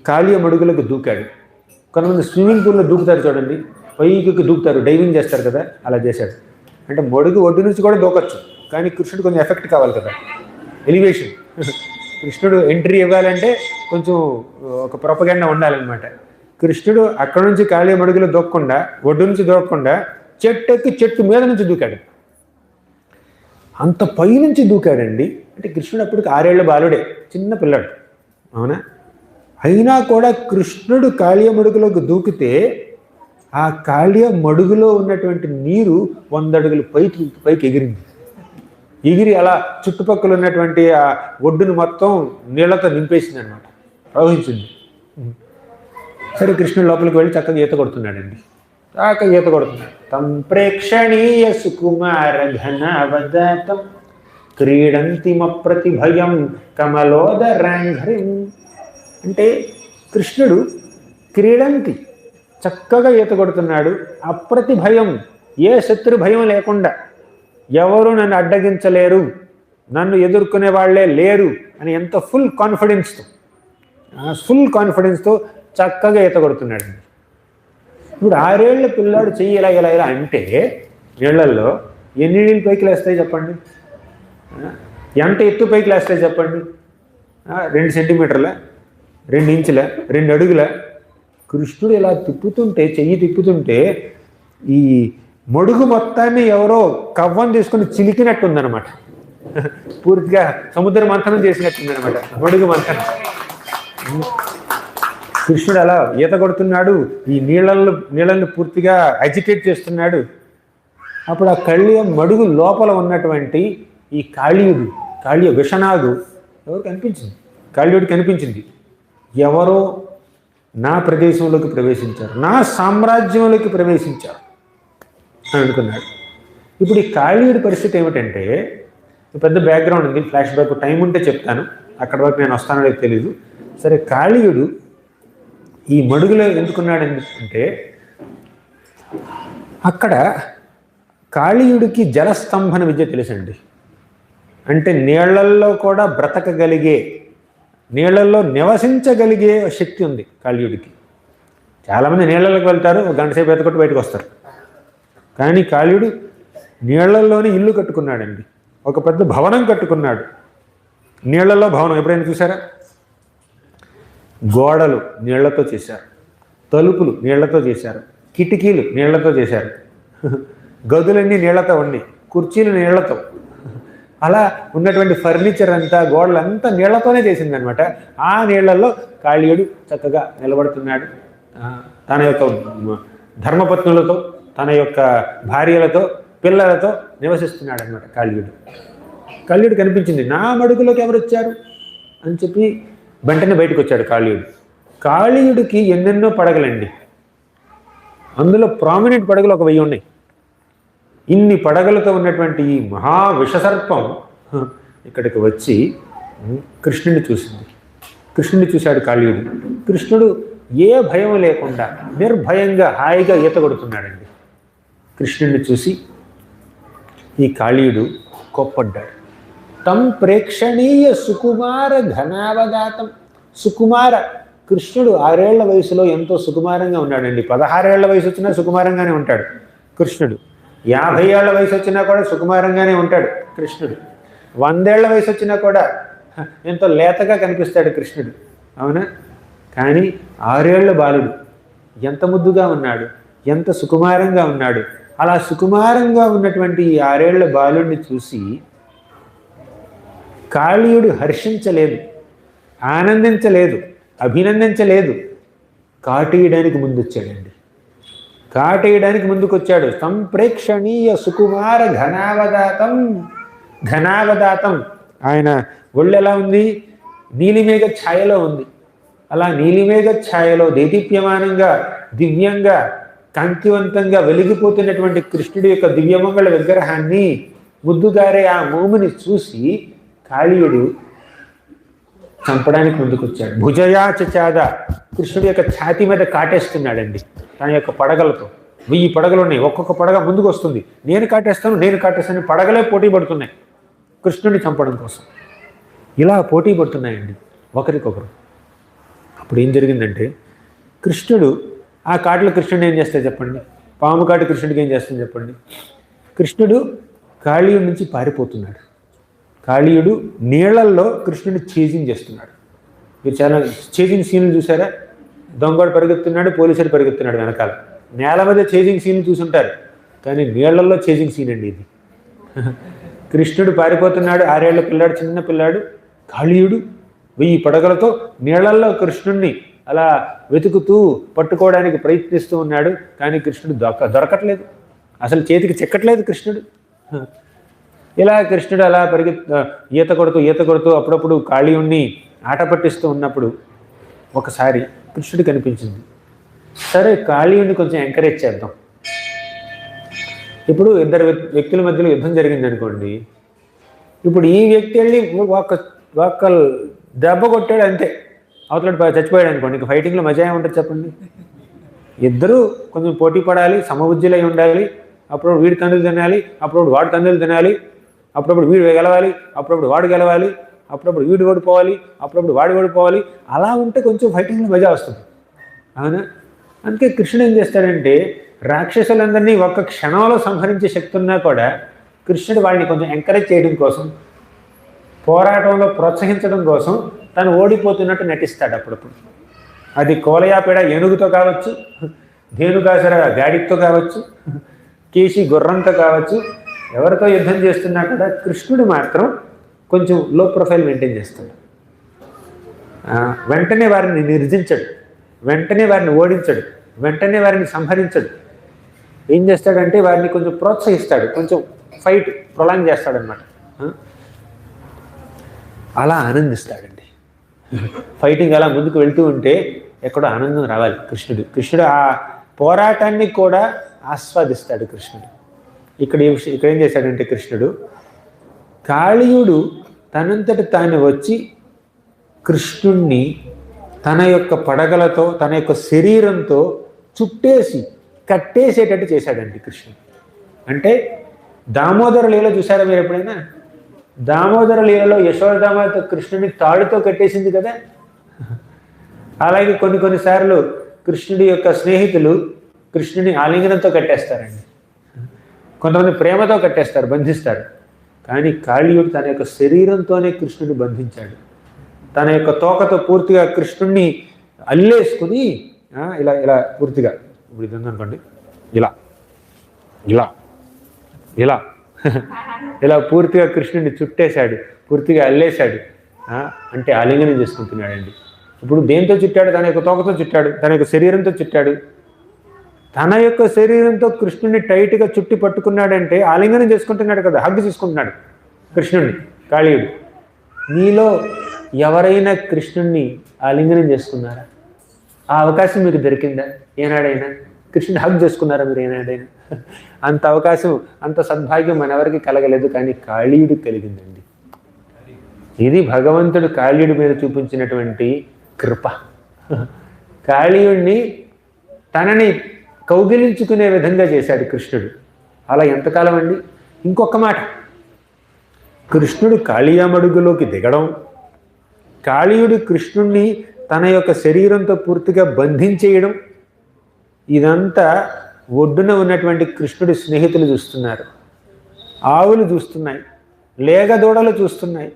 కాళీయ మడుగులకు దూకాడు. కొంతమంది స్విమ్మింగ్ పూల్లో దూకుతారు చూడండి, పైకి దూకుతారు, డైవింగ్ చేస్తారు కదా, అలా చేశాడు. అంటే మడుగు ఒడ్డు నుంచి కూడా దూకొచ్చు, కానీ కృష్ణుడు కొంచెం ఎఫెక్ట్ కావాలి కదా, ఎలివేషన్. కృష్ణుడు ఎంట్రీ ఇవ్వాలంటే కొంచెం ఒక ప్రొపగండా ఉండాలన్నమాట. కృష్ణుడు అక్కడ నుంచి కాళీయ మడుగులో దూకకుండా, ఒడ్డు నుంచి దూకకుండా చెట్టు ఎక్కి చెట్టు మీద నుంచి దూకాడు. అంత పై నుంచి దూకాడండి. అంటే కృష్ణుడు అప్పటికి 6 ఏళ్ల బాలుడే, చిన్న పిల్లాడు, అవునా? అయినా కూడా కృష్ణుడు కాళీయ మడుగులోకి దూకితే ఆ కాళీయ మడుగులో ఉన్నటువంటి నీరు 100 అడుగులు పైకి ఎగిరింది. ఎగిరి అలా చుట్టుపక్కల ఉన్నటువంటి ఆ ఒడ్డును మొత్తం నీళ్లతో నింపేసింది అనమాట, ప్రవహించింది. సరే కృష్ణుడు లోపలికి వెళ్ళి చక్కగా ఈత కొడుతున్నాడండి. ఈత కొడుతున్నాడు. తం ప్రేక్షణీయ సుకుమార ఘనవదతం క్రీడంతిమ ప్రతిభయం కమలోదరాంఘ్రిం. అంటే కృష్ణుడు క్రీడంతి, చక్కగా ఈత కొడుతున్నాడు. అప్రతిభయం, ఏ శత్రు భయం లేకుండా, ఎవరు నన్ను అడ్డగించలేరు, నన్ను ఎదుర్కొనే వాళ్ళే లేరు అని ఎంత ఫుల్ కాన్ఫిడెన్స్తో చక్కగా ఈత కొడుతున్నాడు. ఇప్పుడు 6 ఏళ్ల పిల్లాడు చెయ్యి ఇలా అంటే నీళ్ళల్లో ఎన్ని నీళ్ళు పైకి లేస్తాయి చెప్పండి? ఎంత ఎత్తు పైకి లేస్తాయి చెప్పండి? 2 సెంటీమీటర్ల, 2 ఇంచుల, 2 అడుగుల. కృష్ణుడు ఇలా చెయ్యి తిప్పుతుంటే ఈ మడుగు మొత్తాన్ని ఎవరో కవ్వం తీసుకుని చిలికినట్టుందనమాట. పూర్తిగా సముద్ర మంథనం చేసినట్టుందనమాట మడుగు మంథనం. కృష్ణుడు అలా ఈత కొడుతున్నాడు, ఈ నీళ్ళని పూర్తిగా అజిటేట్ చేస్తున్నాడు. అప్పుడు ఆ కాళీయ మడుగు లోపల ఉన్నటువంటి ఈ కాళీయ విషనాగు ఎవరికి అనిపించింది? కాళీయుడికి అనిపించింది, ఎవరో నా ప్రదేశంలోకి ప్రవేశించారు, నా సామ్రాజ్యంలోకి ప్రవేశించారు అని అనుకున్నాడు. ఇప్పుడు ఈ కాళీయుడి పరిస్థితి ఏమిటంటే, పెద్ద బ్యాక్గ్రౌండ్ ఉంది, ఫ్లాష్ బ్యాక్ టైం ఉంటే చెప్తాను, అక్కడి వరకు నేను వస్తానో లేదో తెలీదు. సరే, కాళీయుడు ఈ మడుగులో ఎందుకున్నాడు అంటే, అక్కడ కాళీయుడికి జలస్తంభన విద్య తెలుసండి. అంటే నీళ్లల్లో కూడా బ్రతకగలిగే, నీళ్లలో నివసించగలిగే శక్తి ఉంది కాళీయుడికి. చాలామంది నీళ్ళలోకి వెళ్తారు, 1 గంట సేపు ఎత్తుకొట్టి బయటకు వస్తారు. కానీ కాళీయుడు నీళ్లలోనే ఇల్లు కట్టుకున్నాడండి. ఒక పెద్ద భవనం కట్టుకున్నాడు. నీళ్లలో భవనం ఎప్పుడైనా చూసారా? గోడలు నీళ్లతో చేశారు, తలుపులు నీళ్లతో చేశారు, కిటికీలు నీళ్లతో చేశారు, గదులన్నీ నీళ్లతో ఉన్నాయి, కుర్చీలు నీళ్లతో, అలా ఉన్నటువంటి ఫర్నిచర్ అంతా గోడలంతా నీళ్లతోనే చేసిందనమాట. ఆ నీళ్లలో కాళీయుడు చక్కగా నిలబడుతున్నాడు. తన యొక్క ధర్మపత్నులతో, తన యొక్క భార్యలతో, పిల్లలతో నివసిస్తున్నాడు అనమాట కాళీయుడు. కాళీయుడు కనిపించింది, నా మడుగులోకి ఎవరు వచ్చారు అని చెప్పి వెంటనే బయటకు వచ్చాడు కాళీయుడు. కాళీయుడికి ఎన్నెన్నో పడగలండి, అందులో ప్రామినెంట్ పడగలు ఒక 1000 ఉన్నాయి. ఇన్ని పడగలతో ఉన్నటువంటి ఈ మహా విషసర్పం ఇక్కడికి వచ్చి కృష్ణుడిని చూసింది. కృష్ణుడిని చూశాడు కాళీయుడు. కృష్ణుడు ఏ భయం లేకుండా నిర్భయంగా హాయిగా ఈత కొడుతున్నాడండి. కృష్ణుడిని చూసి ఈ కాళీయుడు కోప్పడ్డాడు. తం ప్రేక్షణీయ సుకుమార ఘనావదాతం. సుకుమార, కృష్ణుడు 6 ఏళ్ల వయసులో ఎంతో సుకుమారంగా ఉన్నాడండి. 16 ఏళ్ల వయసు వచ్చినా సుకుమారంగానే ఉంటాడు కృష్ణుడు. 50 ఏళ్ల వయసు వచ్చినా కూడా సుకుమారంగానే ఉంటాడు కృష్ణుడు. 100 ఏళ్ల వయసు వచ్చినా కూడా ఎంతో లేతగా కనిపిస్తాడు కృష్ణుడు, అవునా? కానీ 6 ఏళ్ల బాలుడు ఎంత ముద్దుగా ఉన్నాడు, ఎంత సుకుమారంగా ఉన్నాడు. అలా సుకుమారంగా ఉన్నటువంటి ఈ 6 ఏళ్ల బాలుడిని చూసి కాళీయుడు హర్షించలేదు, ఆనందించలేదు, అభినందించలేదు. కాటేయడానికి ముందొచ్చాడండి. కాటేయడానికి ముందుకొచ్చాడు. సంప్రేక్షణీయ సుకుమార ఘనావదాతం. ఘనావదాతం, ఆయన ఒళ్ళు ఎలా ఉంది? నీలిమేఘ ఛాయలో ఉంది. అలా నీలిమేఘ ఛాయలో దేదీప్యమానంగా, దివ్యంగా, కాంతివంతంగా వెలిగిపోతున్నటువంటి కృష్ణుడి యొక్క దివ్యమంగళ విగ్రహాన్ని, ముద్దుగారే ఆ మోముని చూసి కాళీయుడు చంపడానికి ముందుకొచ్చాడు. భుజయాచాద, కృష్ణుడి యొక్క ఛాతీ మీద కాటేస్తున్నాడండి తన యొక్క పడగలతో. 1000 పడగలు ఉన్నాయి, ఒక్కొక్క పడగ ముందుకు వస్తుంది. నేను కాటేస్తాను, పడగలే పోటీ పడుతున్నాయి కృష్ణుడిని చంపడం కోసం. ఇలా పోటీ పడుతున్నాయండి ఒకరికొకరు. అప్పుడు ఏం జరిగిందంటే, కృష్ణుడు ఆ కాటులో కృష్ణుడు ఏం చేస్తాడు చెప్పండి? పాము కాటు కృష్ణుడికి ఏం చేస్తుంది చెప్పండి? కృష్ణుడు కాళీయుడి నుంచి పారిపోతున్నాడు. కాళీయుడు నీళ్లల్లో కృష్ణుడిని చేజింగ్ చేస్తున్నాడు. మీరు చాలా చేజింగ్ సీన్లు చూసారా? దొంగడు పరిగెత్తున్నాడు, పోలీసుడు పరిగెత్తున్నాడు వెనకాల. నేల మీద చేజింగ్ సీన్లు చూసుంటారు, కానీ నీళ్లలో చేజింగ్ సీన్ అండి ఇది. కృష్ణుడు పారిపోతున్నాడు, 6 ఏళ్ల పిల్లాడు, చిన్న పిల్లాడు. కాళీయుడు 1000 పడగలతో నీళ్లల్లో కృష్ణుడిని అలా వెతుకుతూ పట్టుకోవడానికి ప్రయత్నిస్తూ ఉన్నాడు. కానీ కృష్ణుడు దొరకట్లేదు, అసలు చేతికి చిక్కట్లేదు కృష్ణుడు. ఇలా కృష్ణుడు అలా ఈత కొడుతూ అప్పుడప్పుడు కాళీయుణ్ణి ఆట పట్టిస్తూ ఉన్నప్పుడు ఒకసారి కృష్ణుడు కనిపించింది. సరే, కాళీయుణ్ణి కొంచెం ఎంకరేజ్ చేద్దాం. ఇప్పుడు 2 వ్యక్తుల మధ్యలో యుద్ధం జరిగింది అనుకోండి. ఇప్పుడు ఈ వ్యక్తి వెళ్ళి ఒక దెబ్బ కొట్టాడు అంతే, అవతల చచ్చిపోయాడు అనుకోండి. ఇంకా ఫైటింగ్లో మజా ఏముంటుంది చెప్పండి? ఇద్దరూ కొంచెం పోటీ పడాలి, సమబుద్ధిలై ఉండాలి. అప్పుడప్పుడు వీడి తండ్రులు తినాలి, అప్పుడప్పుడు వాడి తండ్రులు తినాలి, అప్పుడప్పుడు వీడు గెలవాలి, అప్పుడప్పుడు వాడు గెలవాలి, అప్పుడప్పుడు వీడు ఓడిపోవాలి, అప్పుడప్పుడు వాడు ఓడిపోవాలి. అలా ఉంటే కొంచెం ఫైటింగ్లో మజా వస్తుంది, అవునా? అందుకే కృష్ణుడు ఏం చేస్తాడంటే, రాక్షసులందరినీ ఒక్క క్షణంలో సంహరించే శక్తి ఉన్నా కూడా కృష్ణుడు వాళ్ళని కొంచెం ఎంకరేజ్ చేయడం కోసం, పోరాటంలో ప్రోత్సహించడం కోసం తను ఓడిపోతున్నట్టు నటిస్తాడు అప్పుడప్పుడు. అది కోలయాపేడ ఏనుగుతో కావచ్చు, ధేనుకాసర గాడితో కావచ్చు, కేసి గుర్రంతో కావచ్చు, ఎవరితో యుద్ధం చేస్తున్నా కూడా కృష్ణుడు మాత్రం కొంచెం లో ప్రొఫైల్ మెయింటైన్ చేస్తాడు. వెంటనే వారిని నిర్జించడు, వెంటనే వారిని ఓడించడు, వెంటనే వారిని సంహరించడు. ఏం చేస్తాడంటే వారిని కొంచెం ప్రోత్సహిస్తాడు, కొంచెం ఫైట్ ప్రొలాంగ్ చేస్తాడనమాట. అలా ఆనందిస్తాడండి. ఫైటింగ్ అలా ముందుకు వెళ్తూ ఉంటే ఎక్కడో ఆనందం రావాలి కృష్ణుడు ఆ పోరాటాన్ని కూడా ఆస్వాదిస్తాడు కృష్ణుడు. ఇక్కడ ఏం చేశాడంటే కృష్ణుడు, కాళీయుడు తనంతటి తాను వచ్చి కృష్ణుణ్ణి తన యొక్క పడగలతో, తన యొక్క శరీరంతో చుట్టేసి కట్టేసేటట్టు చేశాడండి కృష్ణుడు. అంటే దామోదర లీల చూసారా మీరు ఎప్పుడైనా? దామోదర లీలలో యశోదామాత కృష్ణుని తాడుతో కట్టేసింది కదా. అలాగే కొన్నిసార్లు కృష్ణుడి యొక్క స్నేహితులు కృష్ణుని ఆలింగనంతో కట్టేస్తారండి. కొంతమంది ప్రేమతో కట్టేస్తారు, బంధిస్తారు. కానీ కాళీయుడు తన యొక్క శరీరంతోనే కృష్ణుడిని బంధించాడు. తన యొక్క తోకతో పూర్తిగా కృష్ణుడిని అల్లేసుకుని ఇలా ఇలా పూర్తిగా ఇప్పుడు ఇది ఉందనుకోండి, ఇలా ఇలా ఇలా ఇలా పూర్తిగా కృష్ణుడిని చుట్టేశాడు, పూర్తిగా అల్లేశాడు. అంటే ఆలింగనం చేసుకుంటున్నాడండి. ఇప్పుడు దేంతో చుట్టాడు? తన యొక్క తోకతో చుట్టాడు, తన యొక్క శరీరంతో చుట్టాడు. తన యొక్క శరీరంతో కృష్ణుడిని టైట్గా చుట్టి పట్టుకున్నాడంటే ఆలింగనం చేసుకుంటున్నాడు కదా, హగ్ చేసుకుంటున్నాడు కృష్ణుడిని కాళీయుడు. మీలో ఎవరైనా కృష్ణుడిని ఆలింగనం చేసుకున్నారా? ఆ అవకాశం మీకు దొరికిందా ఏనాడైనా? కృష్ణుని హగ్ చేసుకున్నారా మీరు ఏనాడైనా? అంత అవకాశం, అంత సద్భాగ్యం మనెవరికి కలగలేదు, కానీ కాళీయుడికి కలిగిందండి. ఇది భగవంతుడు కాళీయుడి మీద చూపించినటువంటి కృప. కాళీయుడిని తనని కౌగిలించుకునే విధంగా చేశాడు కృష్ణుడు. అలా ఎంతకాలం అండి? ఇంకొక మాట, కృష్ణుడు కాళీయమడుగులోకి దిగడం, కాళీయుడు కృష్ణుణ్ణి తన యొక్క శరీరంతో పూర్తిగా బంధించేయడం, ఇదంతా ఒడ్డున ఉన్నటువంటి కృష్ణుడి స్నేహితులు చూస్తున్నారు, ఆవులు చూస్తున్నాయి, లేగదూడలు చూస్తున్నాయి.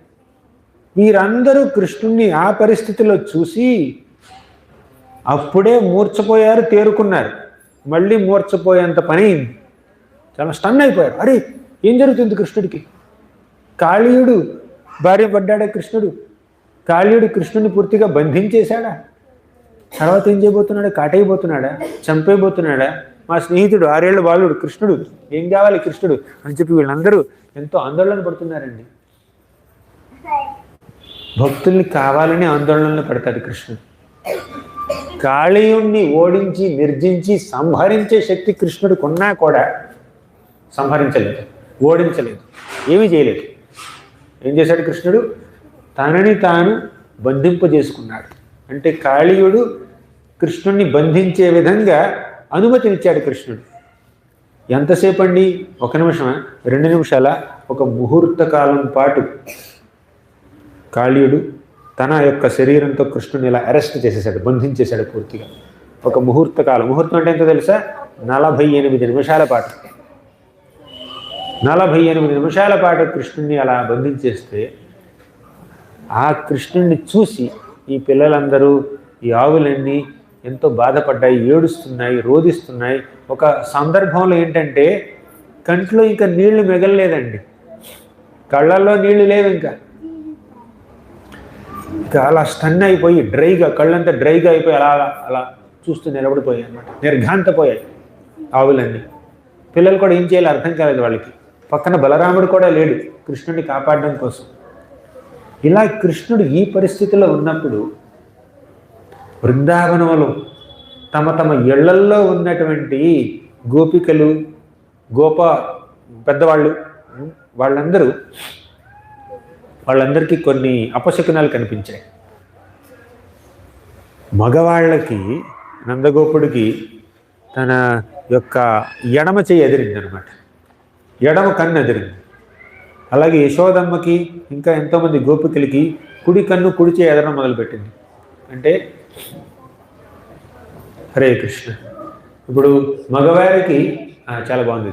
వీరందరూ కృష్ణుణ్ణి ఆ పరిస్థితిలో చూసి అప్పుడే మూర్ఛపోయారు, తేరుకున్నారు. మళ్ళీ మూర్ఛపోయేంత పని అయింది. చాలా స్టన్ అయిపోయారు. అరే, ఏం జరుగుతుంది కృష్ణుడికి? కాళీయుడు భార్య పడ్డాడా కృష్ణుడు? కాళీయుడు కృష్ణుని పూర్తిగా బంధించేశాడా? తర్వాత ఏం చేయబోతున్నాడా? కాటైపోతున్నాడా? చంపేయబోతున్నాడా? మా స్నేహితుడు 6 ఏళ్ల బాలుడు కృష్ణుడు, ఏం కావాలి కృష్ణుడు అని చెప్పి వీళ్ళందరూ ఎంతో ఆందోళన పడుతున్నారండి. భక్తుల్ని కావాలని ఆందోళనలో పడతాడు కృష్ణుడు. కాళీయుణ్ణి ఓడించి నిర్జించి సంహరించే శక్తి కృష్ణుడికి ఉన్నా కూడా సంహరించలేదు, ఓడించలేదు, ఏమీ చేయలేదు. ఏం చేశాడు కృష్ణుడు? తనని తాను బంధింపజేసుకున్నాడు. అంటే కాళీయుడు కృష్ణుణ్ణి బంధించే విధంగా అనుమతినిచ్చాడు కృష్ణుడు. ఎంతసేపు అండి? 1 నిమిషమా? 2 నిమిషాల? ఒక ముహూర్త కాలం పాటు కాళీయుడు తన యొక్క శరీరంతో కృష్ణుని ఇలా అరెస్ట్ చేసేసాడు, బంధించేశాడు పూర్తిగా. ఒక ముహూర్త కాలం. ముహూర్తం అంటే ఎంతో తెలుసా? 48 నిమిషాల పాటు. 48 నిమిషాల పాటు కృష్ణుని అలా బంధించేస్తే ఆ కృష్ణుడిని చూసి ఈ పిల్లలందరూ, ఈ ఆవులన్నీ ఎంతో బాధపడ్డాయి, ఏడుస్తున్నాయి, రోధిస్తున్నాయి. ఒక సందర్భంలో ఏంటంటే కంట్లో ఇంకా నీళ్లు మిగలలేదండి, కళ్ళల్లో నీళ్లు లేవు, ఇంకా అలా స్టన్ అయిపోయి డ్రైగా, కళ్ళంతా డ్రైగా అయిపోయి అలా అలా చూస్తూ నిలబడిపోయాయి అన్నమాట. నిర్ఘాంతపోయాయి ఆవులన్నీ. పిల్లలు కూడా ఏం చేయాలో అర్థం కాలేదు వాళ్ళకి. పక్కన బలరాముడు కూడా లేడు కృష్ణుడిని కాపాడడం కోసం. ఇలా కృష్ణుడు ఈ పరిస్థితిలో ఉన్నప్పుడు బృందావనంలో తమ తమ ఇళ్లల్లో ఉన్నటువంటి గోపికలు, పెద్దవాళ్ళు, వాళ్ళందరికీ కొన్ని అపశకునాలు కనిపించాయి. మగవాళ్ళకి నందగోపుడికి తన యొక్క ఎడమ చెయ్యి ఎదిరింది అనమాట, ఎడమ కన్ను ఎదిరింది. అలాగే యశోదమ్మకి ఇంకా ఎంతోమంది గోపికలకి కుడి కన్ను, కుడి చేయి ఎదరడం మొదలుపెట్టింది. అంటే హరే కృష్ణ. ఇప్పుడు మగవారికి చాలా బాగుంది.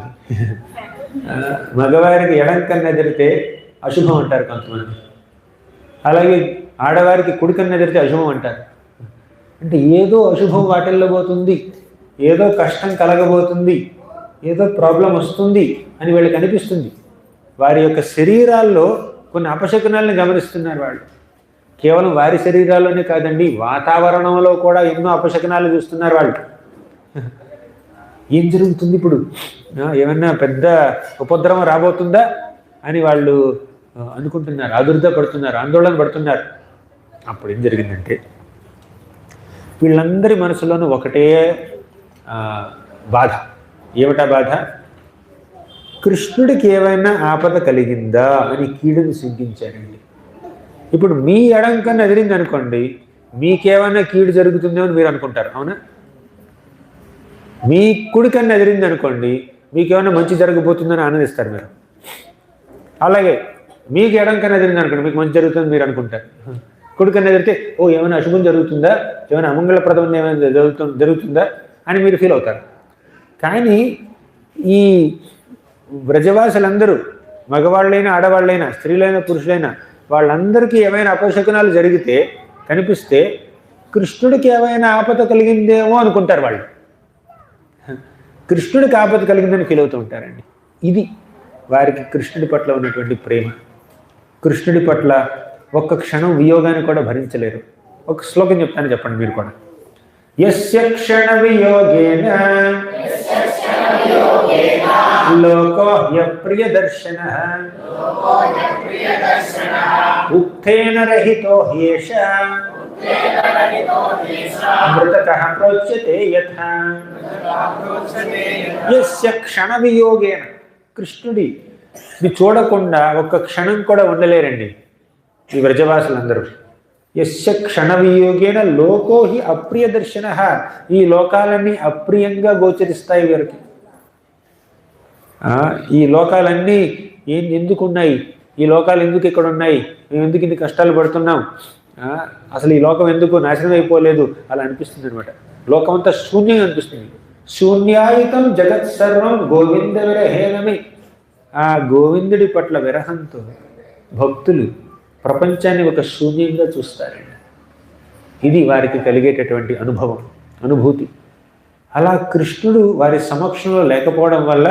మగవారికి ఎడం కన్ను ఎదిరితే అశుభం అంటారు కొంతమంది, అలాగే ఆడవారికి కుడి కన్ను ఎదిరితే అశుభం అంటారు. అంటే ఏదో అశుభం వాటిల్లో పోతుంది, ఏదో కష్టం కలగబోతుంది, ఏదో ప్రాబ్లం వస్తుంది అని వీళ్ళకి అనిపిస్తుంది. వారి యొక్క శరీరాల్లో కొన్ని అపశకునాలను గమనిస్తున్నారు వాళ్ళు. కేవలం వారి శరీరాల్లోనే కాదండి, వాతావరణంలో కూడా ఎన్నో అపశకునాలు చూస్తున్నారు వాళ్ళు. ఏం జరుగుతుంది ఇప్పుడు? ఏమన్నా పెద్ద ఉపద్రవం రాబోతుందా అని వాళ్ళు అనుకుంటున్నారు, ఆదుర్ద పడుతున్నారు, ఆందోళన పడుతున్నారు. అప్పుడు ఏం జరిగిందంటే వీళ్ళందరి మనసులోనూ ఒకటే బాధ. ఏమిటా బాధ? కృష్ణుడికి ఏమైనా ఆపద కలిగిందా అని కీడుని సింగించారండి. ఇప్పుడు మీ ఎడం కన్నా ఎదిరింది అనుకోండి, మీకేమైనా కీడు జరుగుతుందో అని మీరు అనుకుంటారు, అవునా? మీ కుడి కన్నా ఎదిరింది అనుకోండి, మీకేమైనా మంచి జరగబోతుందని ఆనందిస్తారు మీరు. అలాగే మీకు ఎడం కన్నా ఎదిరింది అనుకోండి, మీకు మంచి జరుగుతుందని మీరు అనుకుంటారు. కుడి కన్నా ఎదిరితే ఓ ఏమైనా అశుభం జరుగుతుందా, ఏమైనా అమంగళప్రదం ఏమైనా జరుగుతుందా అని మీరు ఫీల్ అవుతారు. కానీ ఈ వ్రజవాసులందరూ మగవాళ్ళైనా ఆడవాళ్ళైనా స్త్రీలైనా పురుషులైనా వాళ్ళందరికీ ఏమైనా అపశకునాలు జరిగితే కనిపిస్తే కృష్ణుడికి ఏమైనా ఆపద కలిగిందేమో అనుకుంటారు వాళ్ళు. కృష్ణుడికి ఆపద కలిగిందని ఫీల్ అవుతూ ఉంటారండి. ఇది వారికి కృష్ణుడి పట్ల ఉన్నటువంటి ప్రేమ. కృష్ణుడి పట్ల ఒక్క క్షణం వియోగాన్ని కూడా భరించలేరు. ఒక శ్లోకం చెప్తాను, చెప్పండి మీరు కూడా. యస్య క్షణ వియోగేన లోకో హ్యప్రియదర్శనః ఉక్తేన రహితో హ్యేష మృతకః ప్రోచ్యతే యథా. యస్య క్షణ వియోగేన, కృష్ణుడి చూడకుండా ఒక్క క్షణం కూడా ఉండలేరండి ఈ వ్రజవాసులందరూ. యస్య క్షణ వియోగేన లోకో హి అప్రియదర్శనః, ఈ లోకాలన్నీ అప్రియంగా గోచరిస్తాయి వీరికి. ఈ లోకాలన్నీ ఎందుకున్నాయి, ఈ లోకాలు ఎందుకు ఇక్కడ ఉన్నాయి, మేము ఎందుకు ఇన్ని కష్టాలు పడుతున్నాం, అసలు ఈ లోకం ఎందుకు నాశనం అయిపోలేదు అలా అనిపిస్తుంది అనమాట. లోకం అంతా శూన్యంగా అనిపిస్తుంది. శూన్యాయుతం జగత్ సర్వం గోవింద విరహేనమే. ఆ గోవిందుడి పట్ల విరహంతో భక్తులు ప్రపంచాన్ని ఒక శూన్యంగా చూస్తారండి. ఇది వారికి కలిగేటటువంటి అనుభూతి. అలా కృష్ణుడు వారి సమక్షంలో లేకపోవడం వల్ల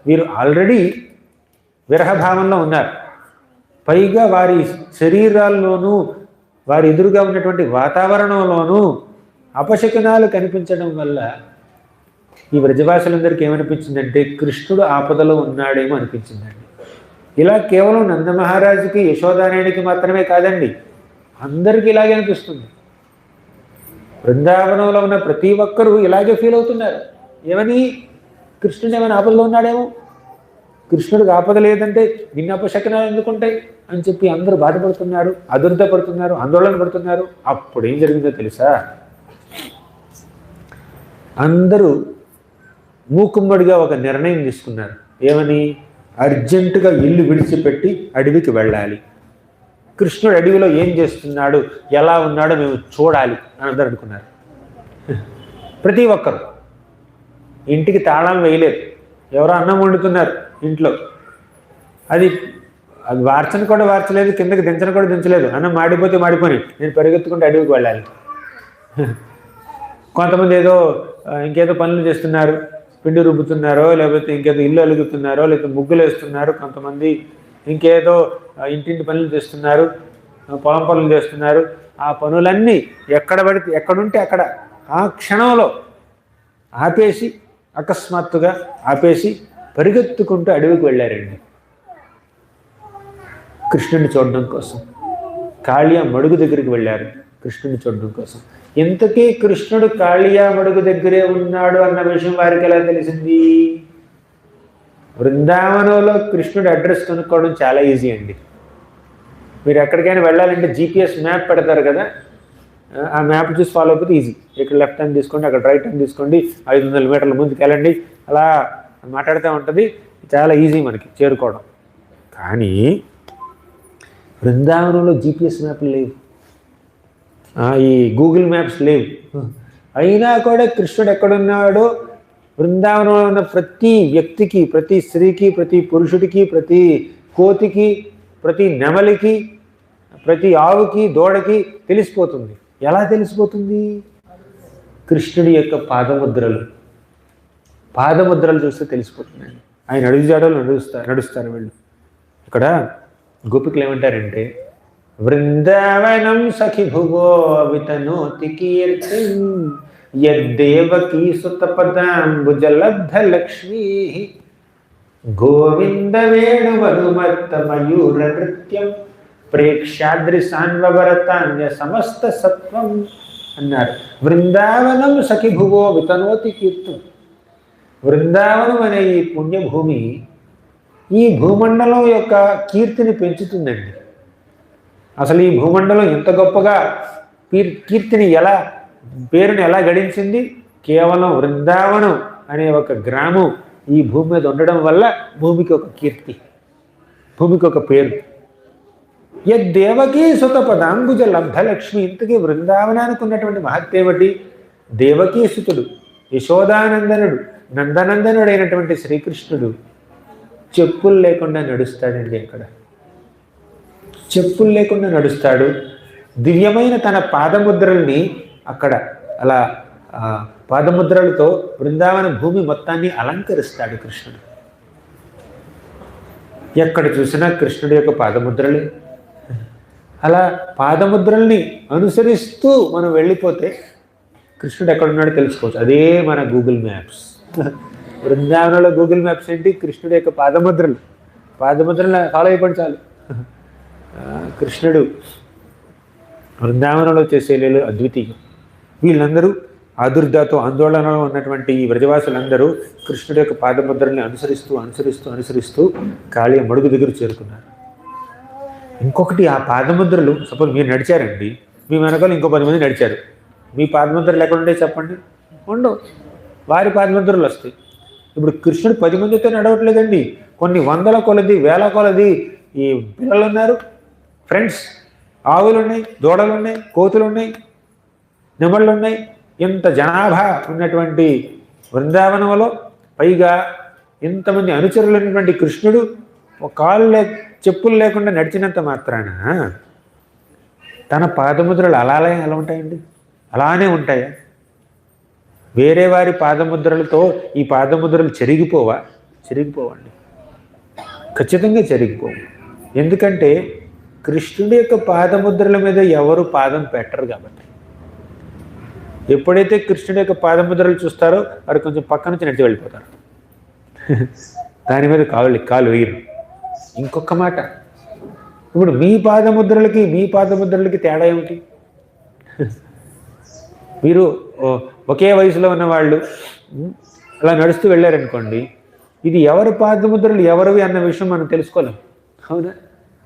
వీరు ఆల్రెడీ విరహభావంలో ఉన్నారు. పైగా వారి శరీరాల్లోనూ వారి ఎదురుగా ఉన్నటువంటి వాతావరణంలోనూ అపశకునాలు కనిపించడం వల్ల ఈ వ్రజవాసులందరికీ ఏమనిపించిందంటే కృష్ణుడు ఆపదలో ఉన్నాడేమో అనిపించిందండి. ఇలా కేవలం నందమహారాజుకి యశోదారాయణికి మాత్రమే కాదండి, అందరికీ ఇలాగే అనిపిస్తుంది. బృందావనంలో ఉన్న ప్రతి ఒక్కరూ ఇలాగే ఫీల్ అవుతున్నారు. ఏమని? కృష్ణుడు ఏమైనా ఆపదలో ఉన్నాడేమో, కృష్ణుడికి ఆపద లేదంటే నిన్న అపశకునాలు ఎందుకుంటాయి అని చెప్పి అందరూ బాధపడుతున్నారు, అదుర్ధపడుతున్నారు, ఆందోళన పడుతున్నారు. అప్పుడు ఏం జరిగిందో తెలుసా? అందరూ మూకుమ్మడిగా ఒక నిర్ణయం తీసుకున్నారు. ఏమని? అర్జెంటుగా ఇల్లు విడిచిపెట్టి అడవికి వెళ్ళాలి. కృష్ణుడు అడవిలో ఏం చేస్తున్నాడు, ఎలా ఉన్నాడో మేము చూడాలి అని అందరూ అనుకున్నారు. ప్రతి ఒక్కరు ఇంటికి తాళం వేయలేదు. ఎవరో అన్నం వండుతున్నారు ఇంట్లో, అది వార్చను కూడా వార్చలేదు, కిందకి దించను కూడా దించలేదు. అన్నం మాడిపోతే మాడిపోయి నేను పరిగెత్తుకుంటే అడవికి వెళ్ళాలి. కొంతమంది ఇంకేదో పనులు చేస్తున్నారు, పిండి రుబ్బుతున్నారో, లేకపోతే ఇంకేదో ఇల్లు అలుగుతున్నారో, లేకపోతే ముగ్గులు వేస్తున్నారు. కొంతమంది ఇంకేదో ఇంటింటి పనులు చేస్తున్నారు, పొలం పనులు చేస్తున్నారు. ఆ పనులన్నీ ఎక్కడుంటే అక్కడ ఆ క్షణంలో ఆపేసి, అకస్మాత్తుగా ఆపేసి పరిగెత్తుకుంటూ అడవికి వెళ్ళారండి కృష్ణుడిని చూడడం కోసం. కాళియా మడుగు దగ్గరికి వెళ్ళారు కృష్ణుడిని చూడడం కోసం. ఇంతకీ కృష్ణుడు కాళియా మడుగు దగ్గరే ఉన్నాడు అన్న విషయం వారికి ఎలా తెలిసింది? బృందావనంలో కృష్ణుడి అడ్రస్ కనుక్కోవడం చాలా ఈజీ అండి. మీరు ఎక్కడికైనా వెళ్ళాలంటే జీపీఎస్ మ్యాప్ పెడతారు కదా, ఆ మ్యాప్ చూసి ఫాలో అయిపోతే ఈజీ. ఇక్కడ లెఫ్ట్ హ్యాండ్ తీసుకోండి, అక్కడ రైట్ హ్యాండ్ తీసుకోండి, 500 మీటర్ల ముందుకు వెళ్ళండి, అలా మాట్లాడుతూ ఉంటుంది. చాలా ఈజీ మనకి చేరుకోవడం. కానీ బృందావనంలో జీపీఎస్ మ్యాప్లు లేవు, ఈ గూగుల్ మ్యాప్స్ లేవు. అయినా కూడా కృష్ణుడు ఎక్కడున్నాడో బృందావనంలో ఉన్న ప్రతి వ్యక్తికి, ప్రతి స్త్రీకి, ప్రతి పురుషుడికి, ప్రతి కోతికి, ప్రతి నెమలికి, ప్రతి ఆవుకి, దూడకి తెలిసిపోతుంది. ఎలా తెలిసిపోతుంది? కృష్ణుడి యొక్క పాదముద్రలు చూస్తే తెలిసిపోతుందండి. ఆయన అడుగుజాడలు నడుస్తారు వీళ్ళు. ఇక్కడ గోపికలు ఏమంటారంటే, వృందావనం సఖి భువో వితనోతి కీర్తిం యద్దేవకీ సుతపదాంబుజలబ్ధ లక్ష్మీ గోవింద వేణుమనుమత్త మయూర నృత్యం ప్రేక్షాద్రి సాన్వరతాన్య సమస్త సత్వం అన్నారు. బృందావనం సఖి భువో వితనోతి కీర్తం. బృందావనం అనే ఈ పుణ్యభూమి ఈ భూమండలం యొక్క కీర్తిని పెంచుతుందండి. అసలు ఈ భూమండలం ఎంత గొప్పగా కీర్తిని పేరుని ఎలా గడించింది? కేవలం బృందావనం అనే ఒక గ్రామం ఈ భూమి మీద ఉండడం వల్ల భూమికి ఒక కీర్తి, భూమికి ఒక పేరు. యద్దేవకీ సుత పదాంబుజ లబ్ధలక్ష్మి. ఇంతకీ బృందావనానికి ఉన్నటువంటి మహత్తేమిటి? దేవకీ సుతుడు, యశోదానందనుడు, నందనందనుడైనటువంటి శ్రీకృష్ణుడు చెప్పులు లేకుండా నడుస్తాడండి. అక్కడ చెప్పులు లేకుండా నడుస్తాడు. దివ్యమైన తన పాదముద్రల్ని అక్కడ అలా పాదముద్రలతో బృందావన భూమి మొత్తాన్ని అలంకరిస్తాడు కృష్ణుడు. ఎక్కడ చూసినా కృష్ణుడి యొక్క పాదముద్రలే. అలా పాదముద్రల్ని అనుసరిస్తూ మనం వెళ్ళిపోతే కృష్ణుడు ఎక్కడున్నాడో తెలుసుకోవచ్చు. అదే మన గూగుల్ మ్యాప్స్. బృందావనంలో గూగుల్ మ్యాప్స్ ఏంటి? కృష్ణుడి యొక్క పాదముద్రలు. పాదముద్రలు ఫాలో అయిపోండి చాలు. కృష్ణుడు బృందావనంలో చేసే లీలలు అద్వితీయం. వీళ్ళందరూ ఆదుర్దాతో ఆందోళనలో ఉన్నటువంటి ఈ వ్రజవాసులందరూ కృష్ణుడి యొక్క పాదముద్రల్ని అనుసరిస్తూ అనుసరిస్తూ అనుసరిస్తూ కాళీ మడుగు దగ్గర చేరుకున్నారు. ఇంకొకటి, ఆ పాదముద్రలు సపోజ్ మీరు నడిచారండి, మీ వెనకాల ఇంకో 10 మంది నడిచారు. మీ పాదముద్రలు ఎక్కడ ఉంటే చెప్పండి? ఉండవు. వారి పాదముద్రలు వస్తాయి. ఇప్పుడు కృష్ణుడు 10 మందితో నడవట్లేదండి. కొన్ని వందల కొలది, వేల కొలది ఈ పిల్లలు ఉన్నారు, ఫ్రెండ్స్. ఆవులు ఉన్నాయి, దూడలు ఉన్నాయి, కోతులు ఉన్నాయి, నెమళ్ళు ఉన్నాయి. ఇంత జనాభా ఉన్నటువంటి బృందావనంలో పైగా ఇంతమంది అనుచరులు ఉన్నటువంటి కృష్ణుడు ఒక చెప్పులు లేకుండా నడిచినంత మాత్రాన తన పాదముద్రలు అలానే ఎలా ఉంటాయండి? అలానే ఉంటాయా? వేరే వారి పాదముద్రలతో ఈ పాదముద్రలు చెరిగిపోవండి. ఖచ్చితంగా చెరిగిపోవు. ఎందుకంటే కృష్ణుడి యొక్క పాదముద్రల మీద ఎవరు పాదం పెట్టరు కాబట్టి. ఎప్పుడైతే కృష్ణుడి యొక్క పాదముద్రలు చూస్తారో వారు కొంచెం పక్క నుంచి నడిచి వెళ్ళిపోతారు. దాని మీద కాలు వేయరు. ఇంకొక మాట, ఇప్పుడు మీ పాదముద్రలకి తేడా ఏమిటి? మీరు ఒకే వయసులో ఉన్నవాళ్ళు అలా నడుస్తూ వెళ్ళారనుకోండి, ఇది ఎవరి పాదముద్రలు ఎవరివి అన్న విషయం మనం తెలుసుకోలేం. అవునా?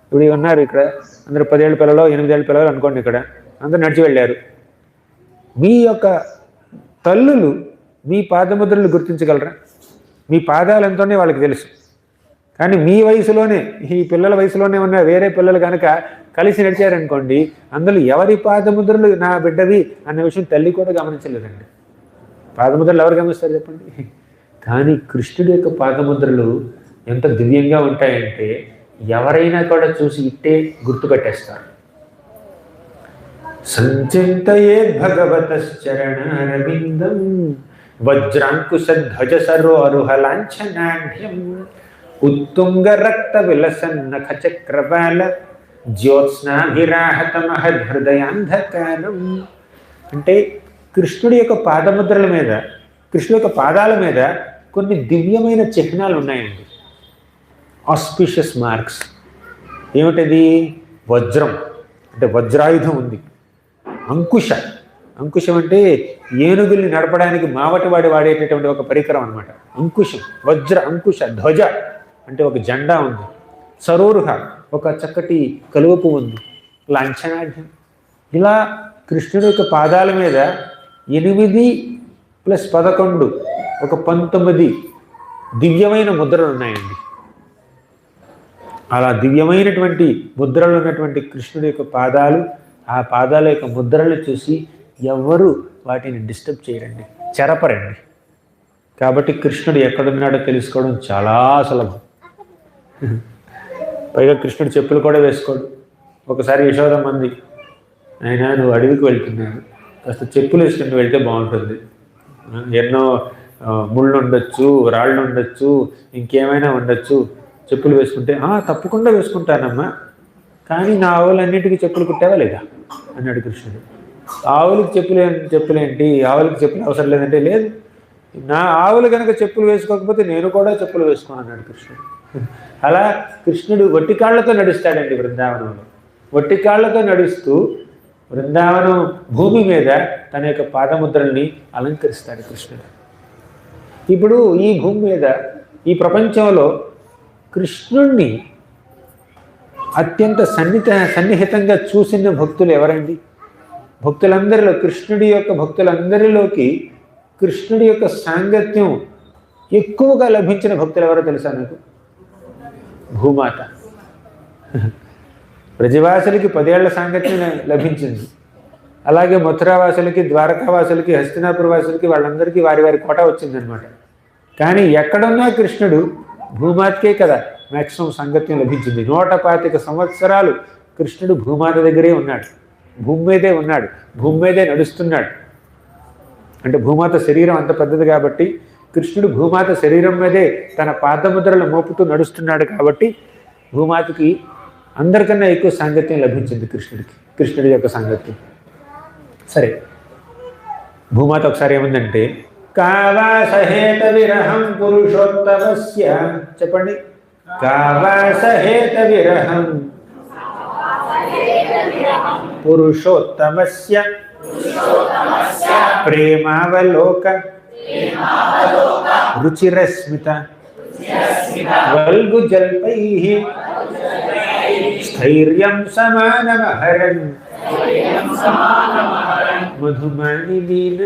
ఇప్పుడు ఉన్నారు ఇక్కడ అందరూ 10 ఏళ్ళ పిల్లలు, 8 ఏళ్ళ పిల్లలు అనుకోండి, ఇక్కడ అందరూ నడిచి వెళ్ళారు. మీ యొక్క తల్లులు మీ పాదముద్రలు గుర్తించగలరా? మీ పాదాలు ఎంతోనే వాళ్ళకి తెలుసు. కానీ మీ వయసులోనే, ఈ పిల్లల వయసులోనే ఉన్న వేరే పిల్లలు కనుక కలిసి నడిచారనుకోండి, అందులో ఎవరి పాదముద్రలు నా బిడ్డవి అన్న విషయం తల్లి కూడా గమనించలేదండి. పాదముద్రలు ఎవరు గమనిస్తారు చెప్పండి? కానీ కృష్ణుడి యొక్క పాదముద్రలు ఎంత దివ్యంగా ఉంటాయంటే ఎవరైనా కూడా చూసి ఇట్టే గుర్తుపెట్టేస్తారు. సంచింతయే భగవతశ్చరణారవిందం వజ్రాంకుశధ్వజ సరోరుహలాంఛనాఢ్యం ఉత్తుంగ రక్త విలసన్న ఖచక్రబాల జ్యోత్స్నాభిరాహత మహృదయాంధకారం. అంటే కృష్ణుడి యొక్క పాదముద్రల మీద, కృష్ణుడి యొక్క పాదాల మీద కొన్ని దివ్యమైన చిహ్నాలు ఉన్నాయండి. Auspicious marks. ఏమిటది? వజ్రం అంటే వజ్రాయుధం ఉంది. అంకుశం అంటే ఏనుగుల్ని నడపడానికి మావటివాడి వాడేటటువంటి ఒక పరికరం అనమాట. అంకుశం, అంకుశ ధ్వజ అంటే ఒక జెండా ఉంది. సరోరుహ ఒక చక్కటి కలువపు ఉంది. లాంఛనాఢ్యం. ఇలా కృష్ణుడి యొక్క పాదాల మీద 8 + 11 ఒక 19 దివ్యమైన ముద్రలు ఉన్నాయండి. అలా దివ్యమైనటువంటి ముద్రలు ఉన్నటువంటి కృష్ణుడి యొక్క పాదాలు, ఆ పాదాల యొక్క ముద్రలు చూసి ఎవ్వరూ వాటిని డిస్టర్బ్ చేయరండి, చెరపరండి. కాబట్టి కృష్ణుడు ఎక్కడున్నాడో తెలుసుకోవడం చాలా సులభం. పైగా కృష్ణుడు చెప్పులు కూడా వేసుకోడు. ఒకసారి యశోదమ్మంది, అయినా నువ్వు అడవికి వెళ్తున్నావు, కాస్త చెప్పులు వేసుకుని వెళ్తే బాగుంటుంది. ఎన్నో ముళ్ళు ఉండొచ్చు, రాళ్ళు ఉండొచ్చు, ఇంకేమైనా ఉండొచ్చు, చెప్పులు వేసుకుంటే తప్పకుండా వేసుకుంటానమ్మా, కానీ నా ఆవులన్నింటికి చెప్పులు కుట్టావా లేదా అన్నాడు కృష్ణుడు. ఆవులకి చెప్పులేంటి, ఆవులకి చెప్పులు అవసరం లేదంటే, లేదు, నా ఆవులు కనుక చెప్పులు వేసుకోకపోతే నేను కూడా చెప్పులు వేసుకో అన్నాడు కృష్ణుడు. అలా కృష్ణుడు ఒట్టికాళ్లతో నడుస్తాడండి బృందావనంలో. ఒట్టికాళ్లతో నడుస్తూ బృందావనం భూమి మీద తన యొక్క పాదముద్రల్ని అలంకరిస్తాడు కృష్ణుడు. ఇప్పుడు ఈ భూమి మీద, ఈ ప్రపంచంలో కృష్ణుణ్ణి అత్యంత సన్నిహితంగా చూసిన భక్తులు ఎవరండి? భక్తులందరిలో, కృష్ణుడి యొక్క భక్తులందరిలోకి కృష్ణుడి యొక్క సాంగత్యం ఎక్కువగా లభించిన భక్తులు ఎవరో తెలుసా నాకు? భూమాత. బ్రజవాసులకి 10 ఏళ్ల సాంగత్యం లభించింది. అలాగే మథురావాసులకి, ద్వారకావాసులకి, హస్తినాపుర వాసులకి వాళ్ళందరికీ వారి వారి కోట వచ్చిందనమాట. కానీ ఎక్కడున్నా కృష్ణుడు భూమాతకే కదా మ్యాక్సిమం సాంగత్యం లభించింది. 125 సంవత్సరాలు కృష్ణుడు భూమాత దగ్గరే ఉన్నాడు, భూమి మీదే ఉన్నాడు, భూమి మీదే నడుస్తున్నాడు. అంటే భూమాత శరీరం అంత పెద్దది కాబట్టి కృష్ణుడు భూమాత శరీరం మీదే తన పాదముద్రలు మోపుతూ నడుస్తున్నాడు కాబట్టి భూమాతకి అందరికన్నా ఎక్కువ సాంగత్యం లభించింది కృష్ణుడి యొక్క సాంగత్యం. సరే, భూమాత ఒకసారి ఏముందంటే కావాసహేత విరహం పురుషోత్తమస్య, చెప్పండి, కావాసహేత విరహం పురుషోత్తమస్య ప్రేమావలోక రుచిరస్మిత వల్గుజల్పైః స్థైర్యం సమానమహరన్ మధుమానినీన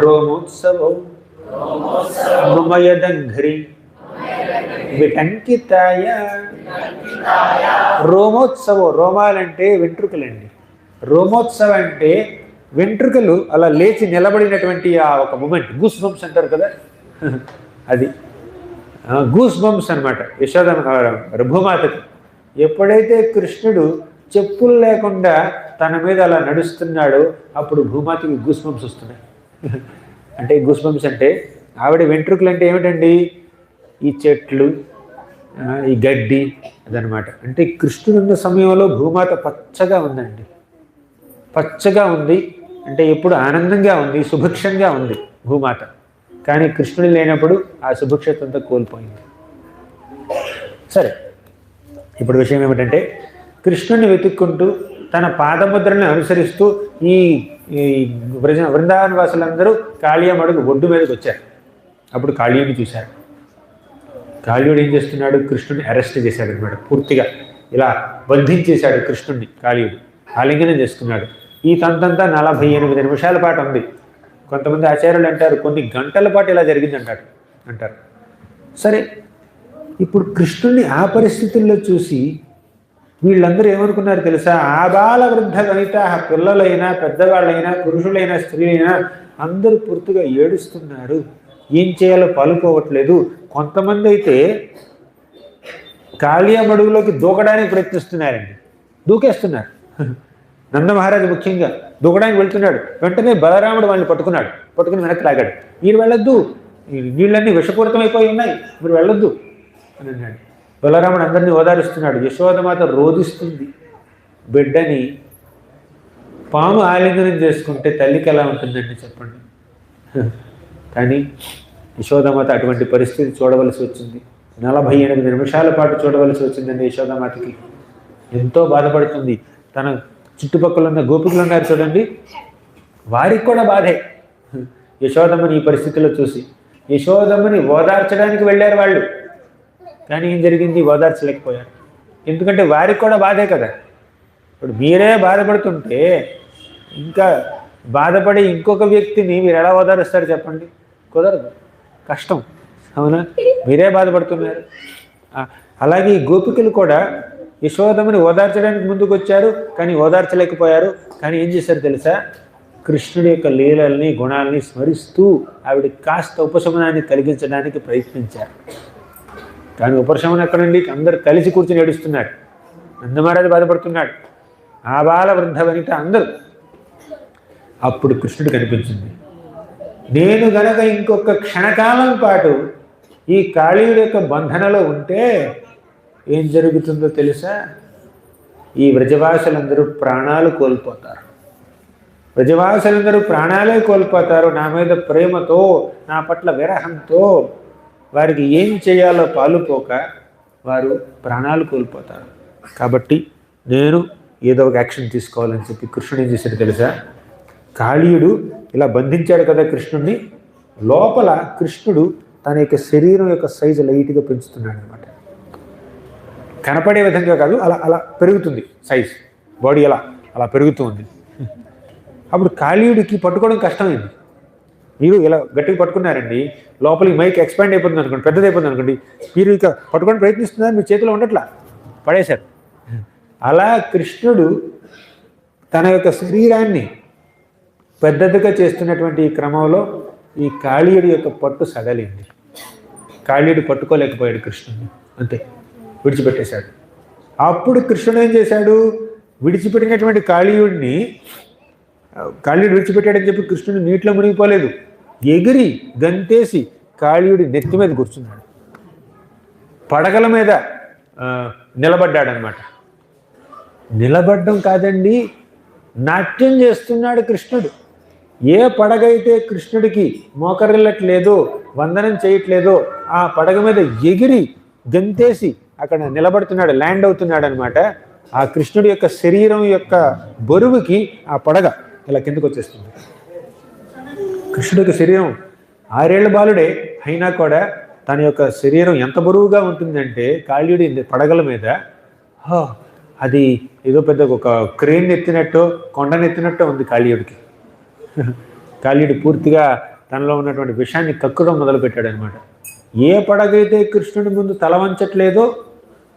రోమోత్సవో మమయదంఘ్రి విటంకితాయ. రోమోత్సవం, రోమాలంటే వెంట్రుకలండి. రోమోత్సవం అంటే వెంట్రుకలు అలా లేచి నిలబడినటువంటి ఆ ఒక మూమెంట్, గూస్ బంప్స్ అంటారు కదా, అది గూస్ బంప్స్ అనమాట యశోద భూమాతకి. ఎప్పుడైతే కృష్ణుడు చెప్పులు లేకుండా తన మీద అలా నడుస్తున్నాడో అప్పుడు భూమాతకి గూస్ బంప్స్ వస్తున్నాయి. అంటే గూస్ బంప్స్ అంటే ఆవిడ వెంట్రుకలు అంటే ఏమిటండి, ఈ చెట్లు, ఈ గడ్డి అదనమాట. అంటే కృష్ణుడు ఉన్న సమయంలో భూమాత పచ్చగా ఉందండి, పచ్చగా ఉంది. అంటే ఎప్పుడు ఆనందంగా ఉంది, సుభిక్షంగా ఉంది భూమాత. కానీ కృష్ణుడు లేనప్పుడు ఆ సుభిక్షత అంతా కోల్పోయింది. సరే, ఇప్పుడు విషయం ఏమిటంటే కృష్ణుడిని వెతుక్కుంటూ తన పాదముద్రని అనుసరిస్తూ ఈ వృందావన వాసులందరూ కాళీయమడుగు ఒడ్డు మీదకి వచ్చారు. అప్పుడు కాళీయుడిని చూశారు. కాళీయుడు ఏం చేస్తున్నాడు, కృష్ణుడిని అరెస్ట్ చేశాడు అనమాట. పూర్తిగా ఇలా బంధించేశాడు కృష్ణుడిని కాళీయుడు. ఆలింగనం చేసుకున్నాడు. ఈ తంతంతా 48 నిమిషాల పాటు ఉంది. కొంతమంది ఆచార్యులు అంటారు కొన్ని గంటల పాటు ఇలా జరిగింది అంటారు. సరే, ఇప్పుడు కృష్ణుడిని ఆ పరిస్థితుల్లో చూసి వీళ్ళందరూ ఏమనుకున్నారు తెలుసా, ఆబాల వృద్ధ వనిత, పిల్లలైనా పెద్దవాళ్ళైనా పురుషులైనా స్త్రీలైనా అందరూ పూర్తిగా ఏడుస్తున్నారు, ఏం చేయాలో పాలుపోవట్లేదు. కొంతమంది అయితే కాళీయమడుగులోకి దూకడానికి ప్రయత్నిస్తున్నారండి, దూకేస్తున్నారు. నందమహారాజు ముఖ్యంగా దూకడానికి వెళ్తున్నాడు. వెంటనే బలరాముడు వాళ్ళని పట్టుకుని వెనక్కి లాగాడు. మీరు వెళ్ళొద్దు, నీళ్ళన్నీ విషపూరితమైపోయి ఉన్నాయి, మీరు వెళ్ళొద్దు అని అన్నాడు. బలరాముడు అందరినీ ఓదారుస్తున్నాడు. యశోదమాత రోధిస్తుంది. బిడ్డని పాము ఆలింగనం చేసుకుంటే తల్లికి ఎలా ఉంటుందండి చెప్పండి. కానీ యశోదమాత అటువంటి పరిస్థితి చూడవలసి వచ్చింది. 48 నిమిషాల పాటు చూడవలసి వచ్చిందండి యశోదమాతకి. ఎంతో బాధపడుతుంది. తన చుట్టుపక్కల ఉన్న గోపికలు ఉన్నారు చూడండి, వారికి కూడా బాధే యశోదమ్మని ఈ పరిస్థితిలో చూసి. యశోదమ్మని ఓదార్చడానికి వెళ్ళారు వాళ్ళు, కానీ ఏం జరిగింది, ఓదార్చలేకపోయారు. ఎందుకంటే వారికి కూడా బాధే కదా. ఇప్పుడు మీరే బాధపడుతుంటే ఇంకా బాధపడి ఇంకొక వ్యక్తిని మీరు ఎలా ఓదారుస్తారు చెప్పండి, కుదరదు, కష్టం, అవునా? మీరే బాధపడుతున్నారు. అలాగే ఈ గోపికలు కూడా యశోదమ్మని ఓదార్చడానికి ముందుకు వచ్చారు, కానీ ఓదార్చలేకపోయారు. కానీ ఏం చేశారు తెలుసా, కృష్ణుడి యొక్క లీలల్ని గుణాలని స్మరిస్తూ ఆవిడ కాస్త ఉపశమనాన్ని కలిగించడానికి ప్రయత్నించారు. కానీ ఉపశమనం ఎక్కడండి, అందరు కలిసి కూర్చుని ఏడుస్తున్నారు. నందమహారాజు బాధపడుతున్నాడు, ఆబాల వృద్ధ వనిత అందరూ. అప్పుడు కృష్ణుడు కనిపించింది. నేను గనక ఇంకొక క్షణకాలం పాటు ఈ కాళీయుడి యొక్క బంధనలో ఉంటే ఏం జరుగుతుందో తెలుసా, ఈ వ్రజవాసులందరూ ప్రాణాలు కోల్పోతారు. వ్రజవాసులందరూ ప్రాణాలే కోల్పోతారు. నా మీద ప్రేమతో, నా పట్ల విరహంతో వారికి ఏం చేయాలో పాలుపోక వారు ప్రాణాలు కోల్పోతారు. కాబట్టి నేను ఏదో ఒక యాక్షన్ తీసుకోవాలని చెప్పి కృష్ణుడు ఏం చేశాడు తెలుసా, కాళీయుడు ఇలా బంధించాడు కదా కృష్ణుడిని, లోపల కృష్ణుడు తన యొక్క శరీరం యొక్క సైజు లైట్గా పెంచుతున్నాడు అనమాట. కనపడే విధంగా కాదు, అలా అలా పెరుగుతుంది సైజ్, బాడీ అలా పెరుగుతూ ఉంది. అప్పుడు కాళీయుడికి పట్టుకోవడం కష్టమైంది. మీరు ఇలా గట్టిగా పట్టుకున్నారండి, లోపలికి మైక్ ఎక్స్పాండ్ అయిపోతుంది అనుకోండి, పెద్దదైపోతుంది అనుకోండి, మీరు ఇక పట్టుకొని ప్రయత్నిస్తున్నారు, మీ చేతిలో ఉండట్లా, పడేశారు. అలా కృష్ణుడు తన యొక్క శరీరాన్ని పెద్దదిగా చేస్తున్నటువంటి ఈ క్రమంలో ఈ కాళీయుడి యొక్క పట్టు సడలింది. కాళీయుడు పట్టుకోలేకపోయాడు కృష్ణుడిని, అంతే విడిచిపెట్టేశాడు. అప్పుడు కృష్ణుడు ఏం చేశాడు, విడిచిపెట్టినటువంటి కాళీయుడిని, కాళీయుడు విడిచిపెట్టాడని చెప్పి కృష్ణుడు నీటిలో మునిగిపోలేదు, ఎగిరి గంతేసి కాళీయుడి నెత్తి మీద కూర్చున్నాడు, పడగల మీద నిలబడ్డాడనమాట. నిలబడ్డం కాదండి, నాట్యం చేస్తున్నాడు కృష్ణుడు. ఏ పడగైతే కృష్ణుడికి మోకరిల్లట్లేదో, వందనం చేయట్లేదో, ఆ పడగ మీద ఎగిరి గంతేసి అక్కడ నిలబడుతున్నాడు, ల్యాండ్ అవుతున్నాడు అనమాట. ఆ కృష్ణుడి యొక్క శరీరం యొక్క బరువుకి ఆ పడగ ఇలా కిందకు వచ్చేస్తుంది. కృష్ణుడి యొక్క శరీరం 6 ఏళ్ల బాలుడే అయినా కూడా తన యొక్క శరీరం ఎంత బరువుగా ఉంటుందంటే కాళీయుడి పడగల మీద అది ఏదో పెద్ద ఒక క్రేన్ ఎత్తినట్టు, కొండనెత్తినట్టు ఉంది కాళీయుడికి. కాళీయుడు పూర్తిగా తనలో ఉన్నటువంటి విషయాన్ని కక్కడం మొదలుపెట్టాడు అనమాట. ఏ పడగైతే కృష్ణుడి ముందు తల వంచట్లేదో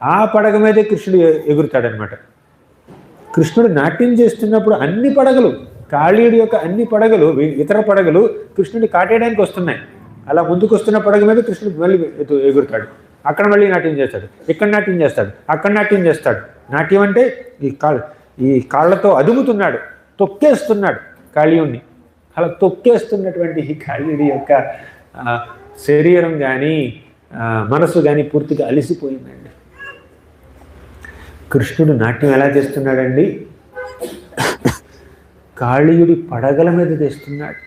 ఆ పడగ మీదే కృష్ణుడు ఎగురుతాడనమాట. కృష్ణుడు నాట్యం చేస్తున్నప్పుడు అన్ని పడగలు, కాళీయుడి యొక్క అన్ని పడగలు, ఇతర పడగలు కృష్ణుడిని కాటేయడానికి వస్తున్నాయి. అలా ముందుకు వస్తున్న పడగ మీద కృష్ణుడు మళ్ళీ ఎగురుతాడు. అక్కడ మళ్ళీ నాట్యం చేస్తాడు, ఇక్కడ నాట్యం చేస్తాడు, అక్కడ నాట్యం చేస్తాడు. నాట్యం అంటే ఈ కాళ్ళతో అదుముతున్నాడు, తొక్కేస్తున్నాడు కాళీయుడిని. అలా తొక్కేస్తున్నటువంటి ఈ కాళీయుడి యొక్క శరీరం కానీ మనసు కానీ పూర్తిగా అలిసిపోయిందండి. కృష్ణుడు నాట్యం ఎలా చేస్తున్నాడండి, కాళీయుడి పడగల మీద చేస్తున్నాడు.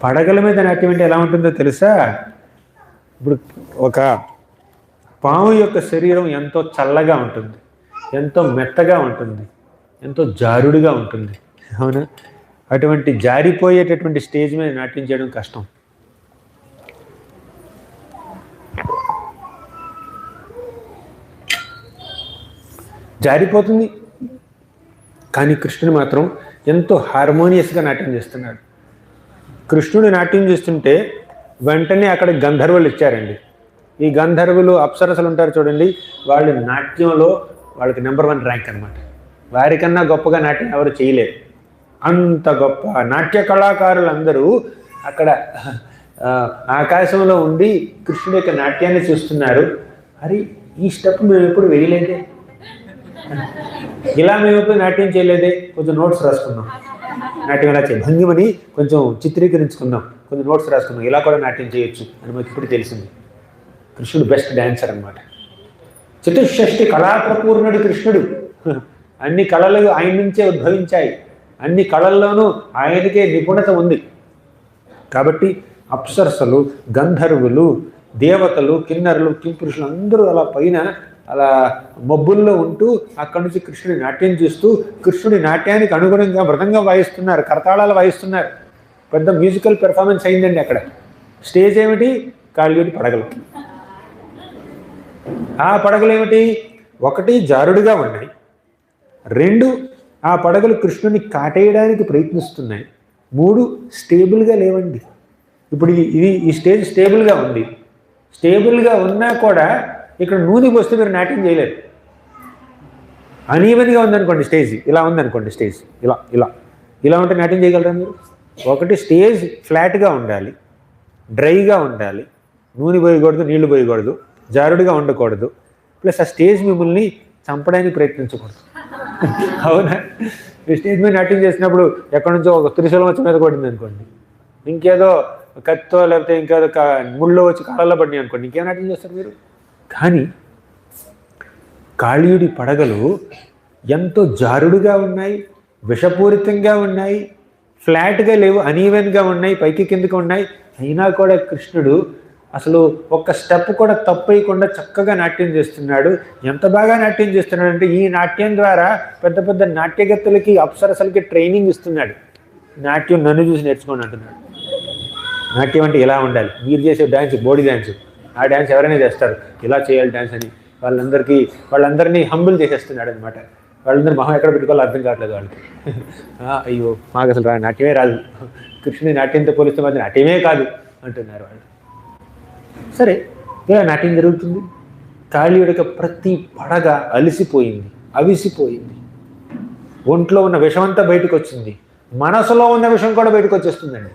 పడగల మీద నాట్యం అంటే ఎలా ఉంటుందో తెలుసా? ఇప్పుడు ఒక పాము యొక్క శరీరం ఎంతో చల్లగా ఉంటుంది, ఎంతో మెత్తగా ఉంటుంది, ఎంతో జారుడుగా ఉంటుంది, అవునా? అటువంటి జారిపోయేటటువంటి స్టేజ్ మీద నాట్యం చేయడం కష్టం. జారిపోతుంది. కానీ కృష్ణుడు మాత్రం ఎంతో హార్మోనియస్గా నాట్యం చేస్తున్నాడు. కృష్ణుడు నాట్యం చేస్తుంటే వెంటనే అక్కడ గంధర్వులు ఇచ్చారండి. ఈ గంధర్వులు అప్సరసలు ఉంటారు చూడండి, వాళ్ళు నాట్యంలో వాళ్ళకి నెంబర్ 1 ర్యాంక్ అనమాట. వారికన్నా గొప్పగా నాట్యం ఎవరు చేయలేరు. అంత గొప్ప నాట్య కళాకారులందరూ అక్కడ ఆకాశంలో ఉండి కృష్ణుడి యొక్క నాట్యాన్ని చూస్తున్నారు. అరే, ఈ స్టెప్ మేము ఎప్పుడు వేయలేదే, ఇలా మేము ఎప్పుడు నాట్యం చేయలేదే, కొంచెం నోట్స్ రాసుకుందాం, నాట్యం ఎలా చేయాలి, భంగిమని కొంచెం చిత్రీకరించుకుందాం, కొంచెం నోట్స్ రాసుకుందాం, ఇలా కూడా నాట్యం చేయొచ్చు అని మాకు ఇప్పుడు తెలిసింది. కృష్ణుడు బెస్ట్ డాన్సర్ అనమాట. చతుషష్ఠి కళాప్రపూర్ణుడు కృష్ణుడు. అన్ని కళలు ఆయన నుంచే ఉద్భవించాయి, అన్ని కళల్లోనూ ఆయనకే నిపుణత ఉంది. కాబట్టి అప్సరసలు, గంధర్వులు, దేవతలు, కిన్నరులు, కింపురుషులు అందరూ అలా పైన అలా మబ్బుల్లో ఉంటూ అక్కడి నుంచి కృష్ణుడి నాట్యం చూస్తూ కృష్ణుడి నాట్యానికి అనుగుణంగా మృదంగం వాయిస్తున్నారు, కరతాళాలు వాయిస్తున్నారు. పెద్ద మ్యూజికల్ పెర్ఫార్మెన్స్ అయిందండి అక్కడ. స్టేజ్ ఏమిటి? కాళీయుడి పడగలు. ఆ పడగలు ఏమిటి? 1 జారుడుగా ఉన్నాయి, 2 ఆ పడగలు కృష్ణుని కాటేయడానికి ప్రయత్నిస్తున్నాయి, 3 స్టేబుల్గా లేవండి. ఇప్పుడు ఈ స్టేజ్ స్టేబుల్గా ఉంది. స్టేబుల్గా ఉన్నా కూడా ఇక్కడ నూనె పోస్తే మీరు నాట్యం చేయలేరు. అనీవెన్గా ఉందనుకోండి స్టేజ్, ఇలా ఉందనుకోండి స్టేజ్, ఇలా ఇలా ఇలా ఉంటే నాట్యం చేయగలరా మీరు? 1 స్టేజ్ ఫ్లాట్గా ఉండాలి, డ్రైగా ఉండాలి, నూనె పోయకూడదు, నీళ్లు పోయకూడదు, జారుడుగా ఉండకూడదు, ప్లస్ ఆ స్టేజ్ మిమ్మల్ని చంపడానికి ప్రయత్నించకూడదు. అవునా? ఈ స్టేజ్ మీద నాట్యం చేసినప్పుడు ఎక్కడి నుంచో ఒక త్రిశూలం వచ్చి మీద పడింది అనుకోండి, ఇంకేదో కత్తో లేకపోతే ఇంకేదో ముళ్ళు వచ్చి కాళ్ళల్లో పడినాయి అనుకోండి, ఇంకేం నాట్యం చేస్తారు మీరు? కానీ కాళీయుడి పడగలు ఎంతో జారుడుగా ఉన్నాయి, విషపూరితంగా ఉన్నాయి, ఫ్లాట్గా లేవు, అనీవెన్గా ఉన్నాయి, పైకి కిందకి ఉన్నాయి. అయినా కూడా కృష్ణుడు అసలు ఒక్క స్టెప్ కూడా తప్పకుండా చక్కగా నాట్యం చేస్తున్నాడు. ఎంత బాగా నాట్యం చేస్తున్నాడు అంటే ఈ నాట్యం ద్వారా పెద్ద పెద్ద నాట్యగత్తులకి, అప్సరసలకి ట్రైనింగ్ ఇస్తున్నాడు. నాట్యం నన్ను చూసి నేర్చుకోండి అంటున్నాడు. నాట్యం అంటే ఇలా ఉండాలి, మీరు చేసే డ్యాన్స్ బోడీ డ్యాన్స్, ఆ డ్యాన్స్ ఎవరైనా చేస్తారు, ఇలా చేయాలి డ్యాన్స్ అని వాళ్ళందరినీ హంబుల్ చేసేస్తున్నాడు అనమాట. వాళ్ళందరూ మొహం ఎక్కడ పెట్టుకోవాలో అర్థం కావట్లేదు వాళ్ళకి. అయ్యో మాకు అసలు నాట్యమే రాదు, కృష్ణుని నాట్యంతో పోలిస్తే మాత్రం నాట్యమే కాదు అంటున్నారు వాళ్ళు. సరే, ఇలా నాట్యం జరుగుతుంది. కాళీయుడి యొక్క ప్రతి పడగ అలిసిపోయింది, అవిసిపోయింది. ఒంట్లో ఉన్న విషమంతా బయటకు వచ్చింది, మనసులో ఉన్న విషం కూడా బయటకు వచ్చేస్తుందండి.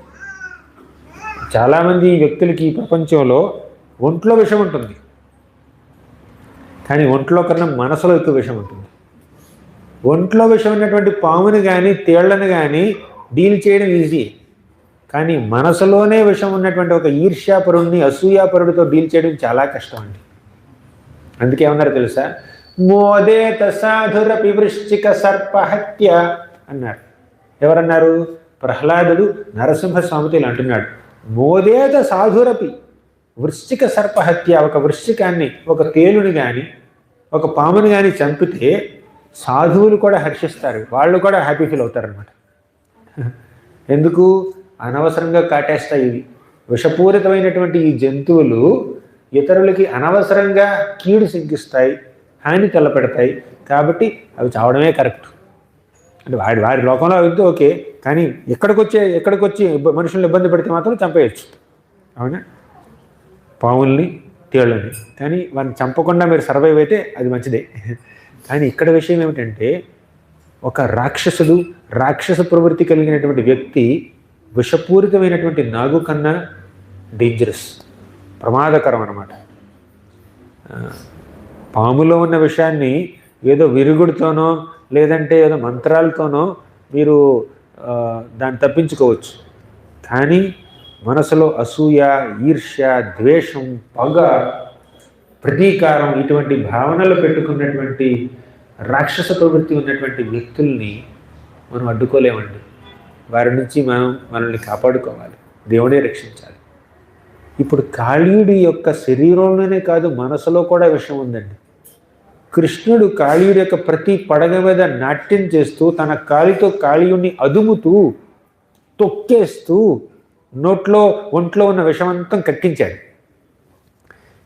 చాలామంది వ్యక్తులకి ఈ ప్రపంచంలో ఒంట్లో విషం ఉంటుంది, కానీ ఒంట్లో కన్నా మనసులో ఎక్కువ విషం ఉంటుంది. ఒంట్లో విషం ఉన్నటువంటి పాముని కానీ తేళ్లను కానీ డీల్ చేయడం ఈజీ, కానీ మనసులోనే విషం ఉన్నటువంటి ఒక ఈర్ష్యాపరుడిని అసూయాపరుడితో డీల్ చేయడం చాలా కష్టం అండి. అందుకే ఏమన్నారు తెలుసా? మోదేత సాధురపి వృశ్చిక సర్పహత్య అన్నారు. ఎవరన్నారు? ప్రహ్లాదుడు నరసింహస్వామితో ఇలా అంటున్నాడు, మోదేత సాధురపి వృశ్చిక సర్పహత్య. ఒక వృశ్చికాన్ని, ఒక తేలుని కానీ ఒక పాముని కానీ చంపితే సాధువులు కూడా హర్షిస్తారు, వాళ్ళు కూడా హ్యాపీ ఫీల్ అవుతారనమాట. ఎందుకు? అనవసరంగా కాటేస్తాయి ఇవి. విషపూరితమైనటువంటి ఈ జంతువులు ఇతరులకి అనవసరంగా కీడు సిగ్గిస్తాయి, హాని తలపెడతాయి, కాబట్టి అవి చావడమే కరెక్ట్. అంటే వారి లోకంలో అయితే ఓకే, కానీ ఎక్కడికొచ్చి మనుషులను ఇబ్బంది పెడితే మాత్రం చంపేయచ్చు. అవునా? పాముల్ని తేళ్ళని, కానీ వారిని చంపకుండా మీరు సర్వైవ్ అయితే అది మంచిదే. కానీ ఇక్కడ విషయం ఏమిటంటే, ఒక రాక్షస ప్రవృత్తి కలిగినటువంటి వ్యక్తి విషపూరితమైనటువంటి నాగు కన్నా డేంజరస్, ప్రమాదకరం అన్నమాట. పాములో ఉన్న విషయాన్ని ఏదో విరుగుడుతోనో లేదంటే ఏదో మంత్రాలతోనో మీరు దాన్ని తప్పించుకోవచ్చు, కానీ మనసులో అసూయ, ఈర్ష్య, ద్వేషం, పగ, ప్రతీకారం ఇటువంటి భావనలు పెట్టుకున్నటువంటి రాక్షస ప్రవృత్తి ఉన్నటువంటి వ్యక్తుల్ని మనం అడ్డుకోలేమండి. వారి నుంచి మనల్ని కాపాడుకోవాలి, దేవుడే రక్షించాలి. ఇప్పుడు కాళీయుడి యొక్క శరీరంలోనే కాదు, మనసులో కూడా విషయం ఉందండి. కృష్ణుడు కాళీయుడి యొక్క ప్రతి పడగ మీద నాట్యం చేస్తూ తన కాలితో కాళీయుడిని అదుముతూ తొక్కేస్తూ ఒంట్లో ఉన్న విషమంతం కక్కించాడు.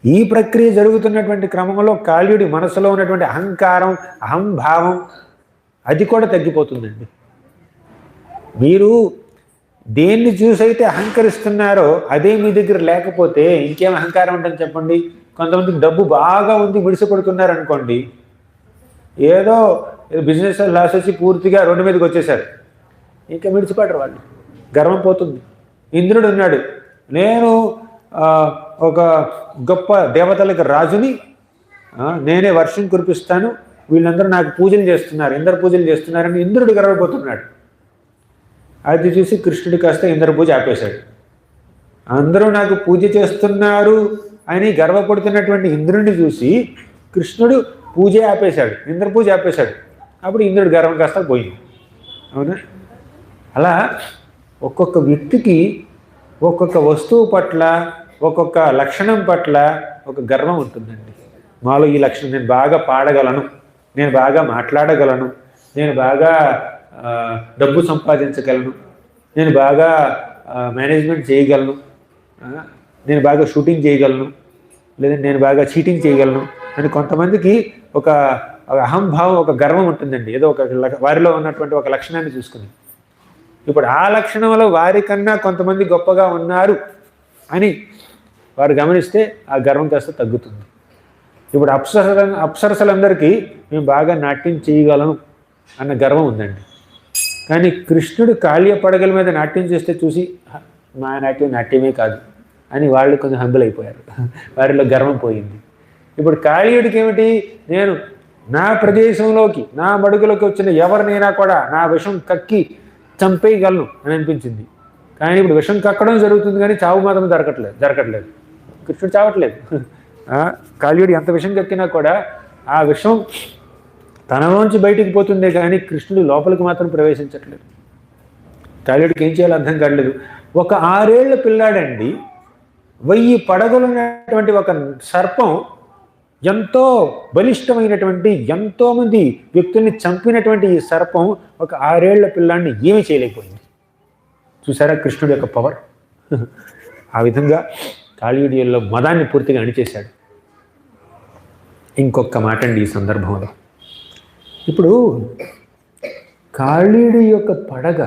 ఈ ప్రక్రియ జరుగుతున్నటువంటి క్రమంలో కాళీయుడి మనసులో ఉన్నటువంటి అహంకారం, అహంభావం అది కూడా తగ్గిపోతుందండి. మీరు దేన్ని చూసైతే అహంకరిస్తున్నారో అదే మీ దగ్గర లేకపోతే ఇంకేం అహంకారం ఉంటుంది చెప్పండి? కొంతమందికి డబ్బు బాగా ఉంది, మిడిసిపడుతున్నారు అనుకోండి, ఏదో బిజినెస్ లాస్ వచ్చి పూర్తిగా రోడ్డు మీదకి వచ్చేసారు, ఇంకా మిడిసిపడరు వాళ్ళు, గర్వం పోతుంది. ఇంద్రుడు ఉన్నాడు, నేను ఒక గొప్ప దేవతలకు రాజుని, నేనే వర్షం కురిపిస్తాను, వీళ్ళందరూ నాకు పూజలు చేస్తున్నారు, ఇంద్ర పూజలు చేస్తున్నారని ఇంద్రుడు గర్వపోతున్నాడు. అది చూసి కృష్ణుడు కాస్త ఇంద్ర పూజ ఆపేశాడు. అందరూ నాకు పూజ చేస్తున్నారు అని గర్వపడుతున్నటువంటి ఇంద్రుడిని చూసి కృష్ణుడు పూజే ఆపేశాడు, ఇంద్ర పూజ ఆపేశాడు. అప్పుడు ఇంద్రుడు గర్వం కాస్త పోయింది. అవునా? అలా ఒక్కొక్క వ్యక్తికి ఒక్కొక్క వస్తువు పట్ల, ఒక్కొక్క లక్షణం పట్ల ఒక గర్వం ఉంటుందండి. మాలో ఈ లక్షణం, నేను బాగా పాడగలను, నేను బాగా మాట్లాడగలను, నేను బాగా డబ్బు సంపాదించగలను, నేను బాగా మేనేజ్మెంట్ చేయగలను, నేను బాగా షూటింగ్ చేయగలను, లేదంటే నేను బాగా చీటింగ్ చేయగలను అని కొంతమందికి ఒక అహంభావం, ఒక గర్వం ఉంటుందండి. ఏదో ఒక వారిలో ఉన్నటువంటి ఒక లక్షణాన్ని చూసుకుని, ఇప్పుడు ఆ లక్షణంలో వారికన్నా కొంతమంది గొప్పగా ఉన్నారు అని వారు గమనిస్తే ఆ గర్వం కాస్త తగ్గుతుంది. ఇప్పుడు అప్సరసలందరికీ మేము బాగా నాట్యం చేయగలను అన్న గర్వం ఉందండి. కానీ కృష్ణుడు కాళీయ పడగల మీద నాట్యం చేస్తే చూసి మా నాట్యమే కాదు అని వాళ్ళు కొంచెం హంబుల్ అయిపోయారు, వారిలో గర్వం పోయింది. ఇప్పుడు కాళీయుడికి ఏమిటి? నేను నా ప్రదేశంలోకి, నా మడుగులోకి వచ్చిన ఎవరినైనా కూడా నా విషం కక్కి చంపేయగలను అని అనిపించింది. కానీ ఇప్పుడు విషం కక్కడం జరుగుతుంది, కానీ చావు మాత్రం జరగట్లేదు. కృష్ణుడు చావట్లేదు. కాళీయుడు ఎంత విషం కక్కినా కూడా ఆ విషం తనలోంచి బయటికి పోతుందే కానీ కృష్ణుడు లోపలికి మాత్రం ప్రవేశించట్లేదు. కాళీయుడికి ఏం చేయాలో అర్థం కావట్లేదు. ఒక 6 ఏళ్ల పిల్లాడండి, 1000 పడగలున్నటువంటి ఒక సర్పం, ఎంతో బలిష్టమైనటువంటి, ఎంతోమంది వ్యక్తుల్ని చంపినటువంటి ఈ సర్పం ఒక 6 ఏళ్ల పిల్లాడిని ఏమీ చేయలేకపోయింది. చూసారా కృష్ణుడి యొక్క పవర్? ఆ విధంగా కాళీయుడిలో మదాన్ని పూర్తిగా అణిచేశాడు. ఇంకొక మాట అండి ఈ సందర్భంలో, ఇప్పుడు కాళీయుడి యొక్క పడగ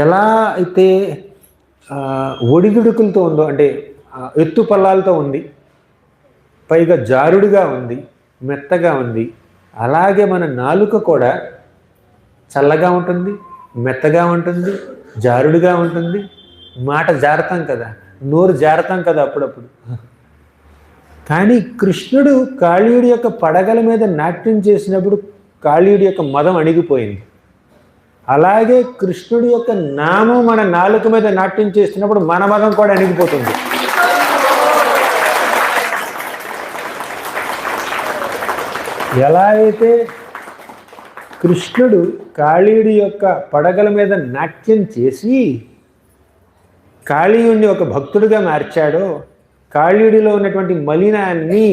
ఎలా అయితే ఒడిదుడుకులతో ఉందో, అంటే ఎత్తు పల్లాలతో ఉంది, పైగా జారుడుగా ఉంది, మెత్తగా ఉంది, అలాగే మన నాలుక కూడా చల్లగా ఉంటుంది, మెత్తగా ఉంటుంది, జారుడుగా ఉంటుంది. మాట జారుతాం కదా, నోరు జారతాం కదా అప్పుడప్పుడు. కానీ కృష్ణుడు కాళీయుడి యొక్క పడగల మీద నాట్యం చేసినప్పుడు కాళీయుడి యొక్క మదం అణిగిపోయింది. అలాగే కృష్ణుడి యొక్క నామం మన నాలుక మీద నాట్యం చేస్తున్నప్పుడు మన మదం కూడా అణిగిపోతుంది. ఎలా అయితే కృష్ణుడు కాళీయుడి యొక్క పడగల మీద నాట్యం చేసి కాళీయుడిని ఒక భక్తుడిగా మార్చాడో, కాళీయుడిలో ఉన్నటువంటి మలినాన్ని,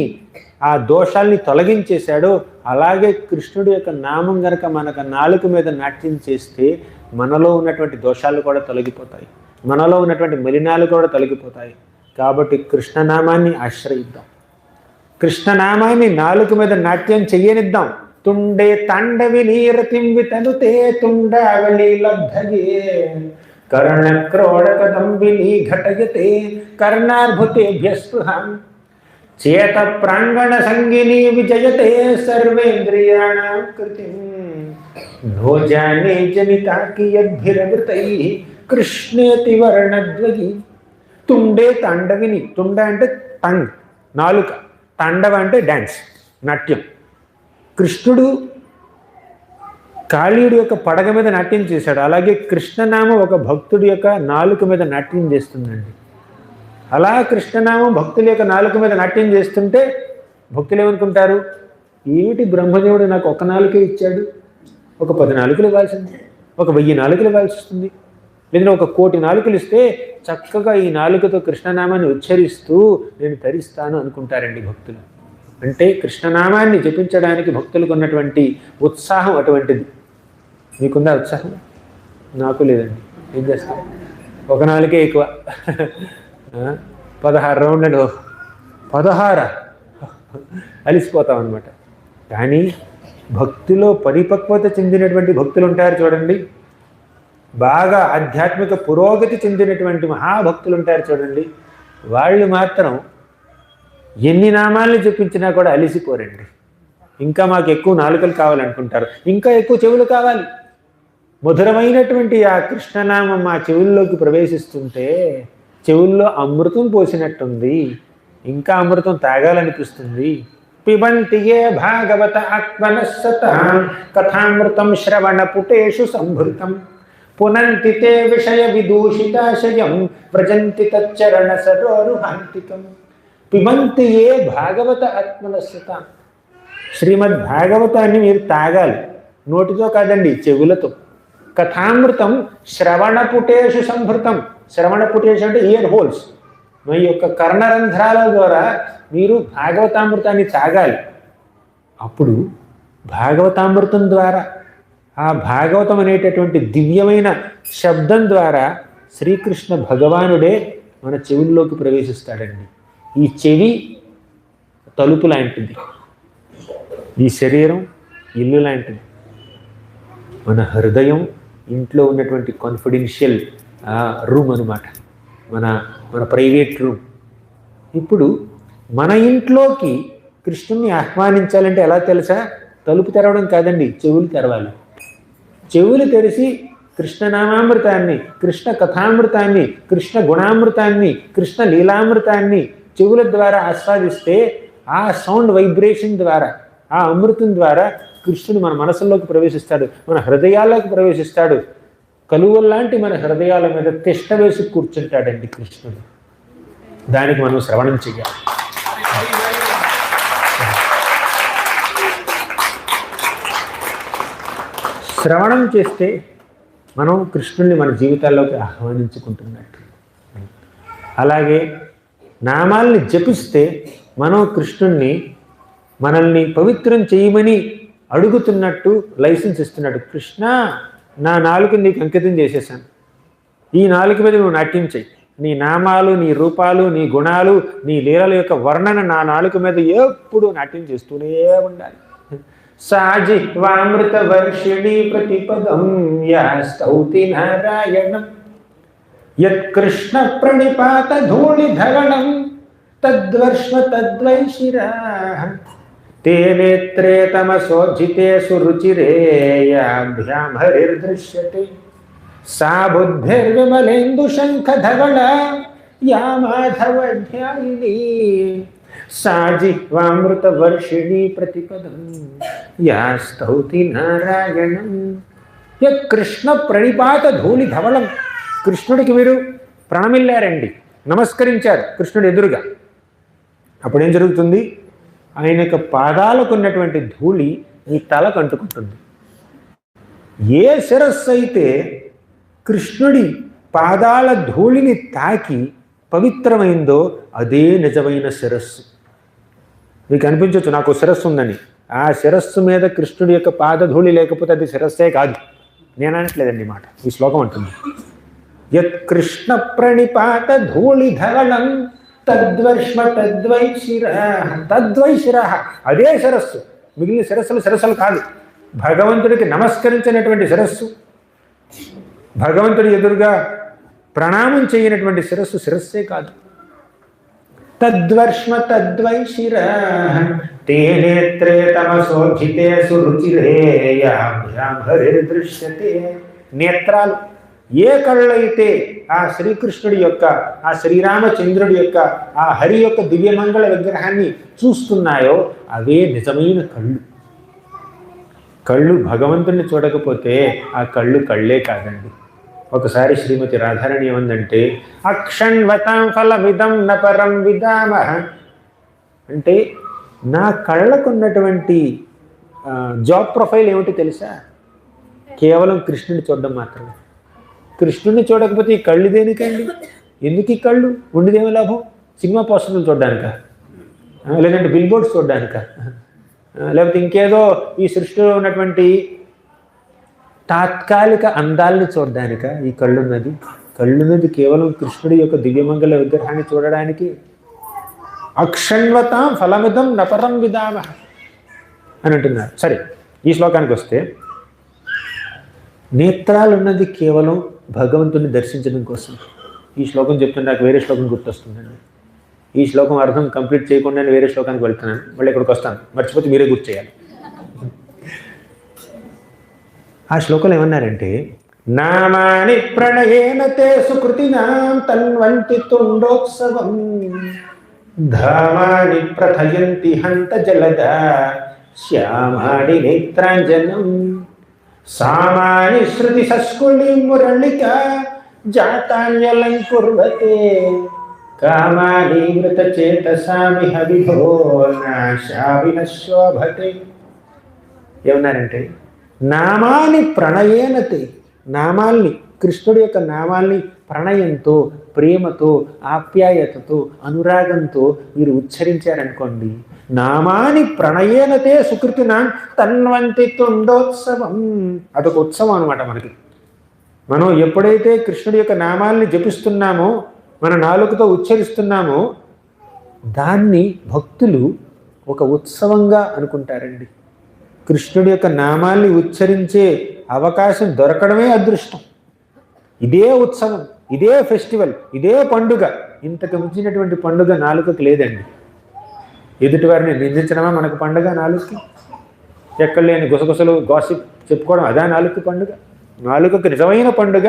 ఆ దోషాల్ని తొలగించేశాడో, అలాగే కృష్ణుడి యొక్క నామం గనక మనకు నాలుక మీద నాట్యం చేస్తే మనలో ఉన్నటువంటి దోషాలు కూడా తొలగిపోతాయి, మనలో ఉన్నటువంటి మలినాలు కూడా తొలగిపోతాయి. కాబట్టి కృష్ణనామాన్ని ఆశ్రయిద్దాం, కృష్ణనామాన్ని నాలుక మీద నాట్యం చెయ్యనిద్దాం. తుండే తాండవి నీరతింవి తనుతే తుండావళి లబ్ధయే కర్ణక్రోడకదంబిని ఘటయతే కర్ణార్భుతేభ్యస్పృహం చేత ప్రాంగణ సంగిని విజయతే సర్వేంద్రియాణం కృతిం నో జానే జనితా కియద్భిరవృతై కృష్ణేతి వర్ణద్వయి. తుండే తాండవిని, తుండ అంటే టంగ్, నాలుక, తాండవ అంటే డ్యాన్స్, నాట్యం. కృష్ణుడు కాళీయుడి యొక్క పడగ మీద నాట్యం చేశాడు, అలాగే కృష్ణనామం ఒక భక్తుడి యొక్క నాలుక మీద నాట్యం చేస్తుందండి. అలా కృష్ణనామం భక్తుల యొక్క నాలుక మీద నాట్యం చేస్తుంటే భక్తులు ఏమనుకుంటారు, ఏమిటి బ్రహ్మదేవుడు నాకు ఒక నాలుకే ఇచ్చాడు, ఒక 10 నాలుకలు ఇవ్వాల్సింది, ఒక 1000 నాలుకలు ఇవ్వాల్సి వస్తుంది, లేదంటే ఒక 1,000,000 నాలుకలు ఇస్తే చక్కగా ఈ నాలుకతో కృష్ణనామాన్ని ఉచ్చరిస్తూ నేను తరిస్తాను అనుకుంటారండి భక్తులు. అంటే కృష్ణనామాన్ని జపించడానికి భక్తులకు ఉన్నటువంటి ఉత్సాహం అటువంటిది. మీకుందా ఉత్సాహం? నాకు లేదండి. ఏం చేస్తాం, ఒక నాలుకే ఎక్కువ. 16 రౌండ్లు, 16 అలిసిపోతాం అనమాట. కానీ భక్తిలో పరిపక్వత చెందినటువంటి భక్తులు ఉంటారు చూడండి, బాగా ఆధ్యాత్మిక పురోగతి చెందినటువంటి మహాభక్తులు ఉంటారు చూడండి, వాళ్ళు మాత్రం ఎన్ని నామాలను చెప్పించినా కూడా అలిసిపోరండి. ఇంకా మాకు ఎక్కువ నాలుకలు కావాలనుకుంటారు, ఇంకా ఎక్కువ చెవులు కావాలి. మధురమైనటువంటి ఆ కృష్ణనామం మా చెవుల్లోకి ప్రవేశిస్తుంటే చెవుల్లో అమృతం పోసినట్టుంది, ఇంకా అమృతం తాగాలనిపిస్తుంది. పిబంతి ఏ భాగవత ఆత్మనస్సతాం కథామృతం శ్రవణ పుటేషు సంభృతం పునంతి తే విషయ విదూషితాశయం వ్రజంతి తచ్చరణ సరోరుహాంతికం. పిబంతి ఏ భాగవత ఆత్మనస్సతాం, శ్రీమద్ భాగవతాన్ని మీరు తాగాలి, నోటితో కాదండి, చెవులతో. కథామృతం శ్రవణ పుటేషు సంభృతం, శ్రవణ పుటేషు అంటే ఇయర్ హోల్స్, మీ యొక్క కర్ణరంధ్రాల ద్వారా మీరు భాగవతామృతాన్ని తాగాలి. అప్పుడు భాగవతామృతం ద్వారా, ఆ భాగవతం అనేటటువంటి దివ్యమైన శబ్దం ద్వారా శ్రీకృష్ణ భగవానుడే మన చెవుల్లోకి ప్రవేశిస్తాడండి. ఈ చెవి తలుపు లాంటిది, ఈ శరీరం ఇల్లు లాంటిది, మన హృదయం ఇంట్లో ఉన్నటువంటి కాన్ఫిడెన్షియల్ రూమ్ అనమాట, మన ప్రైవేట్ రూమ్. ఇప్పుడు మన ఇంట్లోకి కృష్ణుని ఆహ్వానించాలంటే ఎలా తెలుసా? తలుపు తెరవడం కాదండి, చెవులు తెరవాలి. చెవులు తెరిచి కృష్ణనామామృతాన్ని, కృష్ణ కథామృతాన్ని, కృష్ణ గుణామృతాన్ని, కృష్ణ లీలామృతాన్ని చెవుల ద్వారా ఆస్వాదిస్తే ఆ సౌండ్ వైబ్రేషన్ ద్వారా, ఆ అమృతం ద్వారా కృష్ణుడు మన మనసుల్లోకి ప్రవేశిస్తాడు, మన హృదయాల్లోకి ప్రవేశిస్తాడు. కలువల్లాంటి మన హృదయాల మీద తిష్ట వేసి కూర్చుంటాడండి కృష్ణుడు. దానికి మనం శ్రవణం చెయ్యాలి. శ్రవణం చేస్తే మనం కృష్ణుడిని మన జీవితాల్లోకి ఆహ్వానించుకుంటున్నట్టు. అలాగే నామాల్ని జపిస్తే మనం కృష్ణుణ్ణి మనల్ని పవిత్రం చేయమని అడుగుతున్నట్టు, లైసెన్స్ ఇస్తున్నాడు. కృష్ణ, నా నాలుకని నీకు అంకితం చేసేసాను, ఈ నాలుక మీద నువ్వు నాట్యం చెయ్యి, నీ నామాలు, నీ రూపాలు, నీ గుణాలు, నీ లీలల యొక్క వర్ణన నా నాలుక మీద ఎప్పుడు నాట్యం చేస్తూనే ఉండాలి. సాజి వామృత వర్షిణి ప్రతిపదం యా స్తౌతి నారాయణం యత్కృష్ణ ప్రణిపాత ధూళిధరణం తద్వర్ష్మ తద్వైశిరా తే నేత్రే తమసోజ్జితే సురుచిరే యాభ్యాం హరిర్దృశ్యతే సా బుద్ధిర్విమలేందు శంఖధవళ యా మాధవధ్యాయిని సాజిహ్వామృత వర్షిణి ప్రతిపదం యా స్తౌతి నారాయణం యత్ కృష్ణ ప్రణిపాత ధూళి ధవళం. కృష్ణుడికి మీరు ప్రణమిల్లారండి, నమస్కరించారు కృష్ణుడు ఎదురుగా. అప్పుడేం జరుగుతుంది? ఆయన యొక్క పాదాలకు ఉన్నటువంటి ధూళి మీ తలకు అంటుకుంటుంది. ఏ శిరస్సు అయితే కృష్ణుడి పాదాల ధూళిని తాకి పవిత్రమైందో అదే నిజమైన శిరస్సు. మీకు అనిపించవచ్చు నాకు శిరస్సు ఉందని. ఆ శిరస్సు మీద కృష్ణుడి యొక్క పాదధూళి లేకపోతే అది శిరస్సే కాదు. నేను అనట్లేదండి మాట, ఈ శ్లోకం అంటుంది. యత్ కృష్ణ ప్రణిపాత ధూళి ధవళం తద్వర్ష్మ తద్వై శిరః. తద్వై శిరః, అదే శిరస్సు. మిగిలిన శిరస్సులు కాదు. భగవంతుడికి నమస్కరించినటువంటి శిరస్సు, భగవంతుడి ఎదురుగా ప్రణామం చేయనటువంటి శిరస్సే కాదు. తద్వర్ష్మ తద్వై శిరః తే నేత్రే తమసోభితే సురుచిరేయాభ్యాభరిర్దృశ్యతే. నేత్రాలు ఏ కళ్ళైతే ఆ శ్రీకృష్ణుడి యొక్క, ఆ శ్రీరామచంద్రుడి యొక్క, ఆ హరి యొక్క దివ్యమంగళ విగ్రహాన్ని చూస్తున్నాయో అవే నిజమైన కళ్ళు. కళ్ళు భగవంతుడిని చూడకపోతే ఆ కళ్ళు కళ్ళే కాదండి. ఒకసారి శ్రీమతి రాధారాణి ఏమందంటే, అక్షణ్వతాం ఫలమిదం నపరం విదామః. అంటే నా కళ్ళకున్నటువంటి జాబ్ ప్రొఫైల్ ఏమిటి తెలుసా? కేవలం కృష్ణుని చూడడం మాత్రమే. కృష్ణుడిని చూడకపోతే ఈ కళ్ళు దేనికండి? ఎందుకు ఈ కళ్ళు? ఉండేదేమో లాభం? సినిమా పోస్టర్లు చూడడానిక, లేదంటే బిల్ బోర్డ్స్ చూడడానిక, లేకపోతే ఇంకేదో ఈ సృష్టిలో ఉన్నటువంటి తాత్కాలిక అందాలని చూడడానిక ఈ కళ్ళున్నది? కళ్ళున్నది కేవలం కృష్ణుడి యొక్క దివ్యమంగళ విగ్రహాన్ని చూడడానికి. అక్షణ్వతాం ఫలమిదం నపరం విదామః అని అంటున్నారు. సరే, ఈ శ్లోకానికి వస్తే, నేత్రాలు ఉన్నది కేవలం భగవంతుని దర్శించడం కోసం. ఈ శ్లోకం చెప్తుంటే నాకు వేరే శ్లోకం గుర్తొస్తుందండి. ఈ శ్లోకం అర్థం కంప్లీట్ చేయకుండా నేను వేరే శ్లోకానికి వెళ్తున్నాను, మళ్ళీ ఇక్కడికి వస్తాను, మర్చిపోతే మీరే గుర్తు చేయాలి. ఆ శ్లోకంలో ఏమన్నారంటే, నామాని ప్రణయేన తే సుకృతినాం తన్వంతి తుండోత్సవం ధామాని ప్రథయంతి హంత జలద శ్యామాని నేత్రాంజనం సామాని శృతి సస్కుళి మురళిక జాతాన్యలంకుర్వతే కామాని మృత చేతసామి హవిభో నాశావిన శోభతే. ఏమన్నారంటే, నామాని ప్రణయేనతే, నామాల్ని, కృష్ణుడి యొక్క నామాల్ని ప్రణయంతో, ప్రేమతో, ఆప్యాయతతో, అనురాగంతో మీరు ఉచ్చరించారనుకోండి, నామాని ప్రణయేనతే సుకృతినా తన్వంతి తుండోత్సవం. అదొక ఉత్సవం అనమాట మనకి. మనం ఎప్పుడైతే కృష్ణుడి యొక్క నామాల్ని జపిస్తున్నామో, మన నాలుకతో ఉచ్చరిస్తున్నామో, దాన్ని భక్తులు ఒక ఉత్సవంగా అనుకుంటారండి. కృష్ణుడి యొక్క నామాల్ని ఉచ్చరించే అవకాశం దొరకడమే అదృష్టం. ఇదే ఉత్సవం, ఇదే ఫెస్టివల్, ఇదే పండుగ. ఇంతకు మించినటువంటి పండుగ నాలుకకు లేదండి. ఎదుటివారిని నిందించడమా మనకు పండుగ? నాలుగుకి ఎక్కడ లేని గుసగుసలు, గాసిప్ చెప్పుకోవడం అదా నాలుగు పండుగ? నాలుకకు నిజమైన పండుగ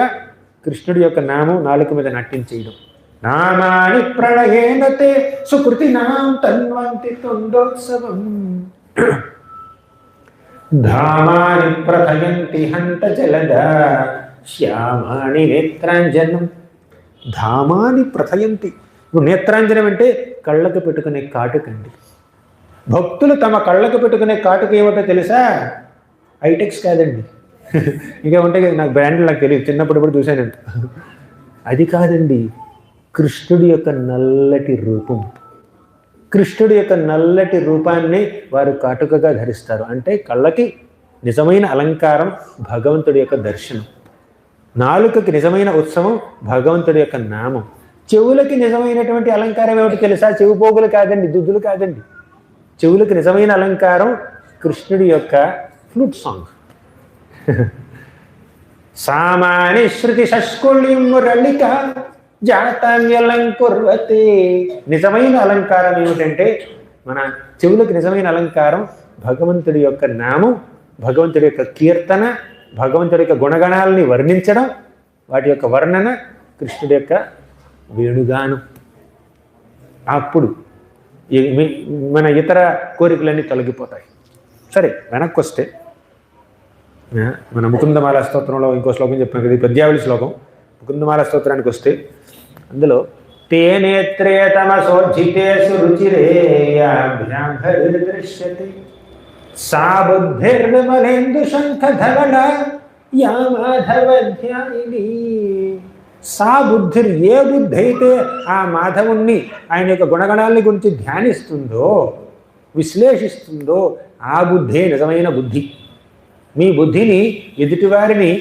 కృష్ణుడి యొక్క నామం నాలుక మీద నట్టించేయడం. నామాని ప్రణయేనతే సుకృతి నాం తన్వంతి తుండోత్సవం ధామాని ప్రథయంతి హంత జలద శ్యామాని నేత్రాంజనం. ధామాని ప్రథయంతి. ఇప్పుడు నేత్రాంజనం అంటే కళ్ళకు పెట్టుకునే కాటుకండి. భక్తులు తమ కళ్ళకు పెట్టుకునే కాటుక ఏమిటో తెలుసా? ఐటెక్స్ కాదండి, ఇంకా ఉంటాయి కదా, నాకు బ్రాండ్లు నాకు తెలియదు, చిన్నప్పుడు కూడా చూశానంట. అది కాదండి, కృష్ణుడి యొక్క నల్లటి రూపం. కృష్ణుడి యొక్క నల్లటి రూపాన్ని వారు కాటుకగా ధరిస్తారు. అంటే కళ్ళకి నిజమైన అలంకారం భగవంతుడి యొక్క దర్శనం. నాలుకకి నిజమైన ఉత్సవం భగవంతుడి యొక్క నామం. చెవులకి నిజమైనటువంటి అలంకారం ఏమిటి తెలుసా? చెవు పోగులు కాదండి, దుద్దులు కాదండి. చెవులకి నిజమైన అలంకారం కృష్ణుడి యొక్క ఫ్లూట్ సాంగ్. సామాని శృతి షష్కుళి మురళిక జాతాన్యలంకుర్వతే. నిజమైన అలంకారం ఏమిటంటే మన చెవులకు నిజమైన అలంకారం భగవంతుడి యొక్క నామం, భగవంతుడి యొక్క కీర్తన, భగవంతుడి యొక్క గుణగణాలని వర్ణించడం, వాటి యొక్క వర్ణన కృష్ణుడి యొక్క వేణుగానం. అప్పుడు మన ఇతర కోరికలన్నీ తొలగిపోతాయి. సరే, వెనక్కి వస్తే మన ముకుందమాల స్తోత్రంలో ఇంకో శ్లోకం చెప్పాను కదా, పద్యావళి శ్లోకం. ముకుందమాల స్తోత్రానికి వస్తే అందులో తే నేత్రే తమసోజ్జితేషు రుచిరేయాభ్యాంభరిదృశ్యతే సా బుద్ధిర్విమలేందు శంఖధవళ యా మాధవధ్యాయిని. సా బుద్ధిర్, ఏ బుద్ధి అయితే ఆ మాధవుణ్ణి ఆయన యొక్క గుణగణాలని గురించి ధ్యానిస్తుందో, విశ్లేషిస్తుందో, ఆ బుద్ధే నిజమైన బుద్ధి. మీ బుద్ధిని ఎదుటివారిని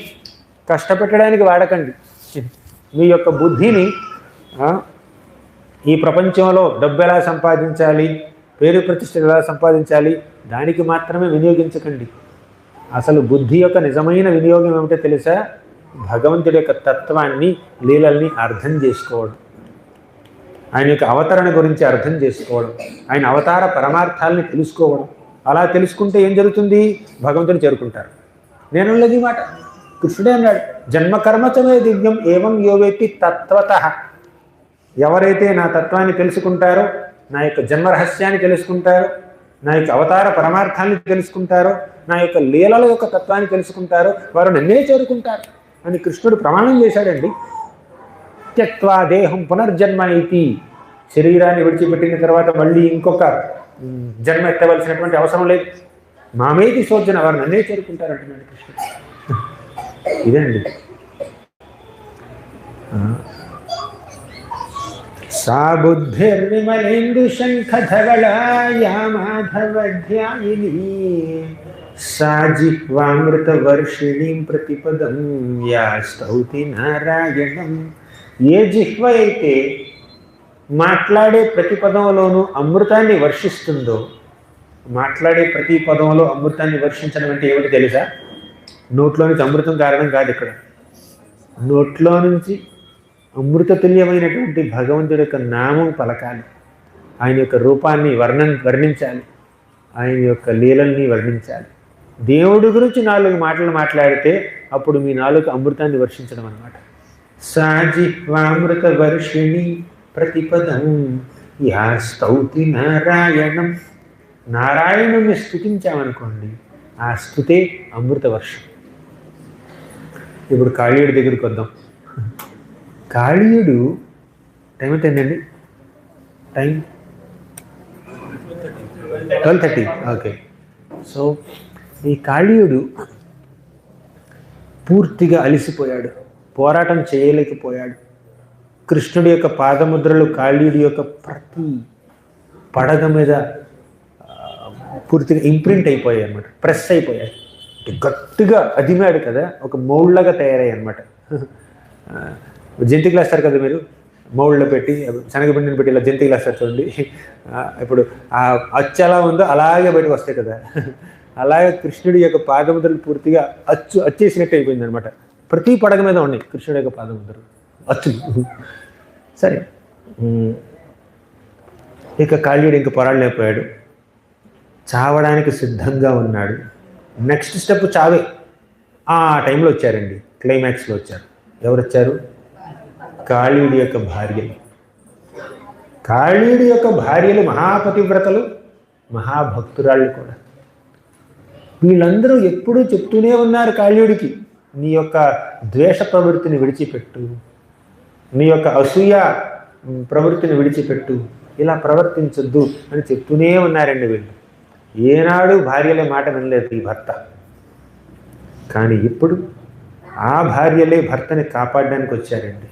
కష్టపెట్టడానికి వాడకండి. మీ యొక్క బుద్ధిని ఈ ప్రపంచంలో డబ్బు ఎలా సంపాదించాలి, పేరు ప్రతిష్టలు ఎలా సంపాదించాలి, దానికి మాత్రమే వినియోగించకండి. అసలు బుద్ధి యొక్క నిజమైన వినియోగం ఏమిటో తెలుసా? భగవంతుడి యొక్క తత్వాన్ని, లీలల్ని అర్థం చేసుకోవడం, ఆయన యొక్క అవతరణ గురించి అర్థం చేసుకోవడం, ఆయన అవతార పరమార్థాలని తెలుసుకోవడం. అలా తెలుసుకుంటే ఏం జరుగుతుంది? భగవంతుని చేరుకుంటారు. నేనున్నది మాట కృష్ణుడే అన్నాడు, జన్మకర్మచమే దివ్యం ఏవం యోవేతి తత్వతః. ఎవరైతే నా తత్వాన్ని తెలుసుకుంటారో, నా యొక్క జన్మరహస్యాన్ని తెలుసుకుంటారో, నా యొక్క అవతార పరమార్థాన్ని తెలుసుకుంటారో, నా యొక్క లీలల యొక్క తత్వాన్ని తెలుసుకుంటారో, వారు నన్నే చేరుకుంటారు అని కృష్ణుడు ప్రమాణం చేశాడండి. త్యక్త్వా దేహం పునర్జన్మ ఇతి. శరీరాన్ని విడిచిపెట్టిన తర్వాత మళ్ళీ ఇంకొక జన్మ ఎత్తవలసినటువంటి అవసరం లేదు. మామేతి సోర్జన, వారు నన్నే చేరుకుంటారంటున్నాడు కృష్ణుడు. ఇదండి. సా బుద్ధిర్విమలేందు శంఖధవళ యా మాధవధ్యాయిని సా జిహ్వామృత వర్షిణీం ప్రతిపదం యా స్తౌతి నారాయణం. ఏ జిహ్వ అయితే మాట్లాడే ప్రతి పదంలోనూ అమృతాన్ని వర్షిస్తుందో, మాట్లాడే ప్రతి పదంలో అమృతాన్ని వర్షించడం అంటే ఏమిటి తెలుసా? నోట్లో నుంచి అమృతం కారణం కాదు. ఇక్కడ నోట్లో నుంచి అమృతతుల్యమైనటువంటి భగవంతుడి యొక్క నామం పలకాలి, ఆయన యొక్క రూపాన్ని వర్ణించాలి, ఆయన యొక్క లీలల్ని వర్ణించాలి. దేవుడి గురించి 4 మాటలు మాట్లాడితే అప్పుడు మీ నాలుగు అమృతాన్ని వర్షించడం అన్నమాట. సాజిహ్వామృత వర్షిణి ప్రతిపదం యా స్తౌతి నారాయణం. నారాయణుని స్తుతించామనుకోండి, ఆ స్తుతే అమృత వర్షం. ఇప్పుడు కాళీయుడి దగ్గరికి వద్దాం. కాళీయుడు టైం ఎంత అయిందండి? టైం 12:30. ఓకే. సో ఈ కాళీయుడు పూర్తిగా అలిసిపోయాడు, పోరాటం చేయలేకపోయాడు. కృష్ణుడి యొక్క పాదముద్రలు కాళీయుడి యొక్క ప్రతి పడగ మీద పూర్తిగా ఇంప్రింట్ అయిపోయాయి అన్నమాట, ప్రెస్ అయిపోయాయి. గట్టిగా అదిమాడు కదా, ఒక మౌళ్ళగా తయారయ్యాయి అన్నమాట. జంతికలు వేస్తారు కదా మీరు, మౌళ్ళలో పెట్టి శనగపిండిని పెట్టి ఇలా జంతికలు వేస్తారు చూడండి. ఇప్పుడు ఆ అచ్చు ఎలా ఉందో అలాగే బయటకు వస్తాయి కదా, అలాగే కృష్ణుడి యొక్క పాదముద్రలు పూర్తిగా అచ్చేసినట్టు అయిపోయింది అనమాట. ప్రతి పడగ మీద ఉన్నాయి కృష్ణుడి యొక్క పాదముద్రలు, అచ్చులు. సరే, ఇక కాళీయుడు ఇంక పోరాడలేకపోయాడు, చావడానికి సిద్ధంగా ఉన్నాడు. నెక్స్ట్ స్టెప్ చావే. ఆ టైంలో వచ్చారండి, క్లైమాక్స్లో వచ్చారు. ఎవరు వచ్చారు? కాళీయుడి యొక్క భార్యలు. కాళీయుడి యొక్క భార్యలు మహాపతివ్రతలు, మహాభక్తురాళ్ళు కూడా. వీళ్ళందరూ ఎప్పుడూ చెప్తూనే ఉన్నారు కాళీయుడికి, నీ యొక్క ద్వేష ప్రవృత్తిని విడిచిపెట్టు, నీ యొక్క అసూయ ప్రవృత్తిని విడిచిపెట్టు, ఇలా ప్రవర్తించొద్దు అని చెప్తూనే ఉన్నారండి వీళ్ళు. ఏనాడు భార్యలే మాట వినలేదు ఈ భర్త. కానీ ఇప్పుడు ఆ భార్యలే భర్తని కాపాడడానికి వచ్చారండి.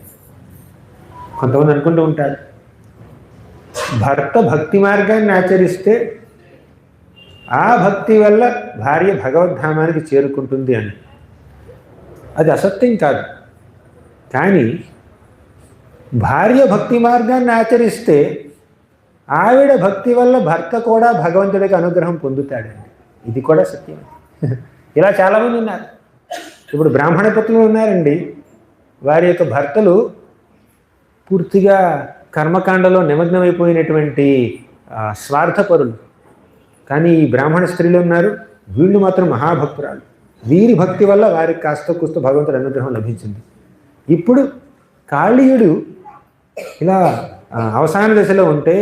కొంతమంది అనుకుంటూ ఉంటారు, భర్త భక్తి మార్గాన్ని ఆచరిస్తే ఆ భక్తి వల్ల భార్య భగవద్ధామానికి చేరుకుంటుంది అని. అది అసత్యం కాదు. కానీ భార్య భక్తి మార్గాన్ని ఆచరిస్తే ఆవిడ భక్తి వల్ల భర్త కూడా భగవంతుడికి అనుగ్రహం పొందుతాడండి. ఇది కూడా సత్యం. ఇలా చాలామంది ఉన్నారు. ఇప్పుడు బ్రాహ్మణ పత్నులు ఉన్నారండి, వారి యొక్క భర్తలు పూర్తిగా కర్మకాండలో నిమగ్నమైపోయినటువంటి స్వార్థపరులు. కానీ ఈ బ్రాహ్మణ స్త్రీలు ఉన్నారు, వీళ్ళు మాత్రం మహాభక్తురాలు. వీరి భక్తి వల్ల వారికి కాస్త కూస్త భగవంతుడి అనుగ్రహం లభించింది. ఇప్పుడు కాళీయుడు ఇలా అవసాన దశలో ఉంటే,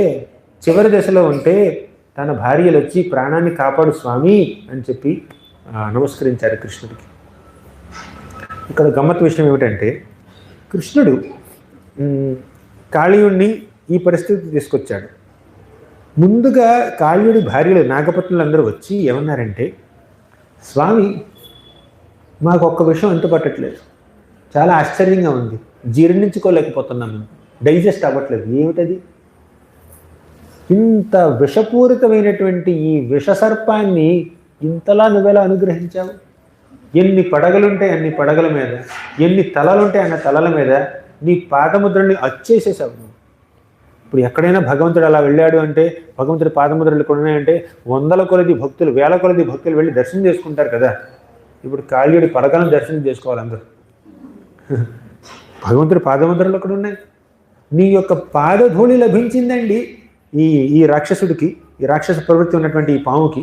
చివరి దశలో ఉంటే తన భార్యలు వచ్చి ప్రాణాన్ని కాపాడు స్వామి అని చెప్పి నమస్కరించారు కృష్ణుడికి. ఇక్కడ గమ్మత్ విషయం ఏమిటంటే, కృష్ణుడు కాళీయుణ్ణి ఈ పరిస్థితి తీసుకొచ్చాడు. ముందుగా కాళీయుడి భార్యలు నాగపత్నులు అందరూ వచ్చి ఏమన్నారంటే, స్వామి మాకు ఒక్క విషయం అంతు పట్టట్లేదు, చాలా ఆశ్చర్యంగా ఉంది, జీర్ణించుకోలేకపోతున్నాం, మేము డైజెస్ట్ అవ్వట్లేదు. ఏమిటది? ఇంత విషపూరితమైనటువంటి ఈ విషసర్పాన్ని ఇంతలా నువ్వెలా అనుగ్రహించావు? ఎన్ని పడగలుంటాయి అన్ని పడగల మీద, ఎన్ని తలలుంటాయి అన్న తలల మీద నీ పాదముద్రని అచ్చేసేసావు. ఇప్పుడు ఎక్కడైనా భగవంతుడు అలా వెళ్ళాడు అంటే, భగవంతుడి పాదముద్రలు కూడా ఉన్నాయంటే వందల కొలది భక్తులు, వేల కొలది భక్తులు వెళ్ళి దర్శనం చేసుకుంటారు కదా. ఇప్పుడు కాళీయుడి పడగలను దర్శనం చేసుకోవాలి అందరూ. భగవంతుడి పాదముద్రలు అక్కడ ఉన్నాయి. నీ యొక్క పాదధూళి లభించిందండి ఈ రాక్షసుడికి, ఈ రాక్షస ప్రవృత్తి ఉన్నటువంటి ఈ పాముకి.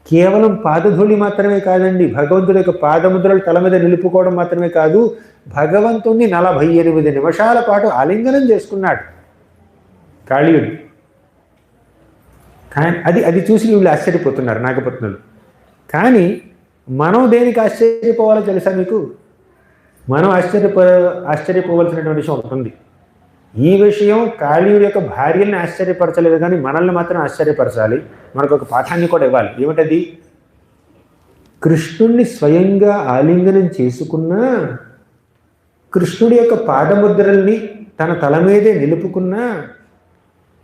కేవలం పాదధూళి మాత్రమే కాదండి, భగవంతుడి యొక్క పాదముద్రలు తల మీద నిలుపుకోవడం మాత్రమే కాదు, భగవంతుణ్ణి 48 నిమిషాల పాటు ఆలింగనం చేసుకున్నాడు కాళీయుడు. కానీ అది చూసి వీళ్ళు ఆశ్చర్యపోతున్నారు నాగపత్నులు. కానీ మనం దేనికి ఆశ్చర్యపోవాలో తెలుసా మీకు? మనం ఆశ్చర్యపోవలసినటువంటి విషయం ఒకటి ఉంది. ఈ విషయం కాళీయుడి యొక్క భార్యల్ని ఆశ్చర్యపరచలేదు, కానీ మనల్ని మాత్రం ఆశ్చర్యపరచాలి. మనకు ఒక పాఠాన్ని కూడా ఇవ్వాలి. ఏమిటది? కృష్ణుణ్ణి స్వయంగా ఆలింగనం చేసుకున్నా, కృష్ణుడి యొక్క పాదముద్రల్ని తన తల మీదే నిలుపుకున్నా,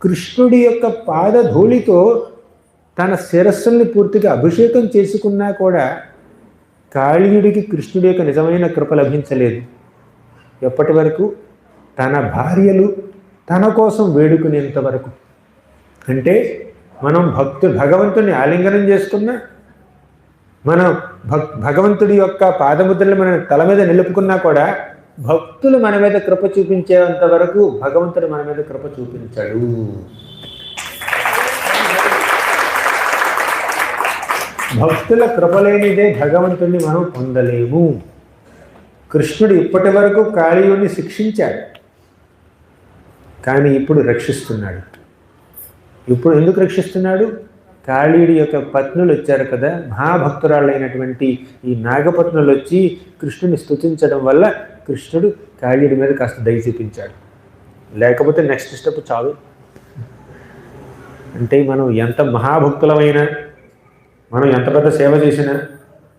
కృష్ణుడి యొక్క పాదధూళితో తన శిరస్సుల్ని పూర్తిగా అభిషేకం చేసుకున్నా కూడా కాళీయుడికి కృష్ణుడి యొక్క నిజమైన కృప లభించలేదు. ఎప్పటి వరకు? తన భార్యలు తన కోసం వేడుకునేంత వరకు. అంటే మనం భగవంతుడిని ఆలింగనం చేసుకున్నా, మనం భగవంతుడి యొక్క పాదముద్రలు మన తల మీద నిలుపుకున్నా కూడా భక్తులు మన మీద కృప చూపించేంత వరకు భగవంతుడు మన మీద కృప చూపించాడు. భక్తుల కృపలేనిదే భగవంతుడిని మనం పొందలేము. కృష్ణుడు ఇప్పటి వరకు కాళీయుడిని శిక్షించాడు, కానీ ఇప్పుడు రక్షిస్తున్నాడు. ఇప్పుడు ఎందుకు రక్షిస్తున్నాడు? కాళీయుడి యొక్క పత్నులు వచ్చారు కదా, మహాభక్తురాళ్ళైనటువంటి ఈ నాగపత్నులు వచ్చి కృష్ణుని స్తుతించడం వల్ల కృష్ణుడు కాళీయుడి మీద కాస్త దయ చూపించాడు. లేకపోతే నెక్స్ట్ స్టెప్ చాలు. అంటే మనం ఎంత మహాభక్తులమైనా, మనం ఎంత పెద్ద సేవ చేసినా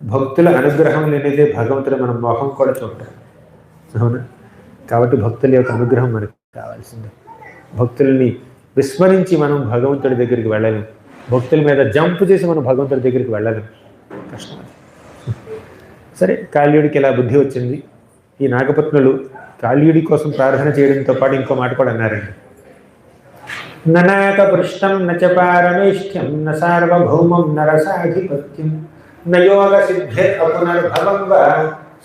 భక్తుల అనుగ్రహం లేనిదే భగవంతుడు మన మొహం కూడా చూడటం. అవునా? కాబట్టి భక్తుల యొక్క అనుగ్రహం మనకు కావాల్సిందే. భక్తుల్ని విస్మరించి మనం భగవంతుడి దగ్గరికి వెళ్ళలేం. భక్తుల మీద జంప్ చేసి మనం భగవంతుడి దగ్గరికి వెళ్ళలేం, కష్టం. సరే, కాళీయుడికి ఇలా బుద్ధి వచ్చింది. ఈ నాగపత్నులు కాళీయుడి కోసం ప్రార్థన చేయడంతో పాటు ఇంకో మాట కూడా అన్నారండి. ననాక పృష్టం నచ పారమేష్ఠ్యం న సార్వభౌమం నరసాధిపత్యం నయోగ సిద్ధే అపునర్భవం వా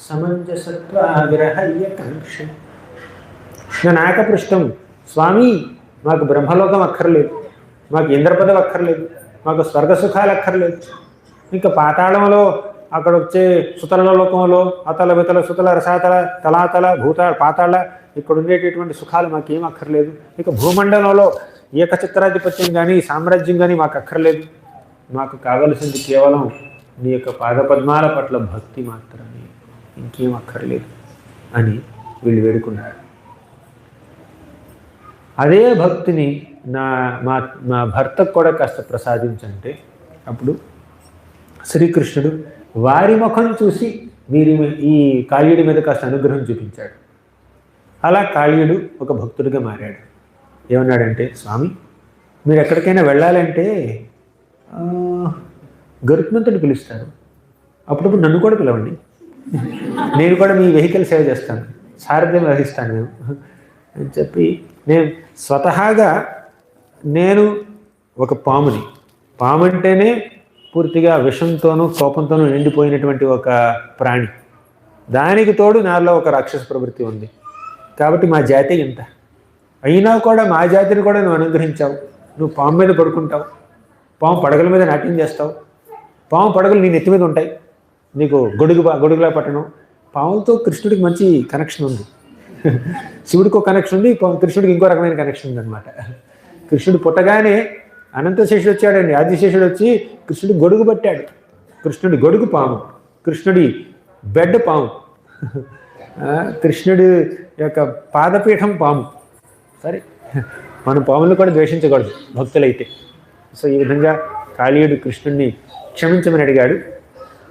సమంజసత్వ విరహయ్య కాంక్ష. ననాక పృష్టం, స్వామి మాకు బ్రహ్మలోకం అక్కర్లేదు, మాకు ఇంద్రపదవి అక్కర్లేదు, మాకు స్వర్గసుఖాలు అక్కర్లేదు, ఇంకా పాతాళంలో అక్కడ వచ్చే సుతల లోకంలో అతల వితల సుతల రసాతల తలాతల భూతాళ పాతాళ ఇక్కడ ఉండేటటువంటి సుఖాలు మాకేం అక్కర్లేదు. ఇక భూమండలంలో ఏకచిత్రాధిపత్యం కానీ సామ్రాజ్యం కానీ మాకు అక్కర్లేదు. మాకు కావలసింది కేవలం నీ యొక్క పాదపద్మాల పట్ల భక్తి మాత్రమే, ఇంకేం అక్కర్లేదు అని వీళ్ళు వేడుకున్నారు. అదే భక్తిని మా భర్తకు కూడా కాస్త ప్రసాదించంటే అప్పుడు శ్రీకృష్ణుడు వారి ముఖం చూసి ఈ కాళీయుడి మీద కాస్త అనుగ్రహం చూపించాడు. అలా కాళీయుడు ఒక భక్తుడిగా మారాడు. ఏమన్నాడంటే, స్వామి మీరు ఎక్కడికైనా వెళ్ళాలంటే గరుత్మంతుడిని పిలుస్తారు, అప్పుడప్పుడు నన్ను కూడా పిలవండి, నేను కూడా మీ వెహికల్ సేవ చేస్తాను, సారథ్యం వహిస్తాను నేను అని చెప్పి, నేను స్వతహాగా నేను ఒక పాముని, పాము అంటేనే పూర్తిగా విషంతోనూ కోపంతోనూ నిండిపోయినటువంటి ఒక ప్రాణి, దానికి తోడు నాలో ఒక రాక్షస ప్రవృత్తి ఉంది. కాబట్టి మా జాతి ఇంత అయినా కూడా మా జాతిని కూడా నువ్వు అనుగ్రహించావు. నువ్వు పాము మీద పడుకుంటావు, పాము పడగల మీద నాట్యం చేస్తావు, పాము పడగలు నీ నెత్తి మీద ఉంటాయి, నీకు గొడుగులా పట్టడం. పాముతో కృష్ణుడికి మంచి కనెక్షన్ ఉంది. శివుడికి ఒక కనెక్షన్ ఉంది, కృష్ణుడికి ఇంకో రకమైన కనెక్షన్ ఉందన్నమాట. కృష్ణుడు పుట్టగానే అనంతశేషుడు వచ్చాడండి. ఆదిశేషుడు వచ్చి కృష్ణుడి గొడుగు పట్టాడు. కృష్ణుడి గొడుగు పాము, కృష్ణుడి బెడ్ పాము, కృష్ణుడి యొక్క పాదపీఠం పాము. సరే, మనం పాములు కూడా ద్వేషించకూడదు భక్తులైతే. సో ఈ విధంగా కాళీయుడు కృష్ణుడిని క్షమించమని అడిగాడు.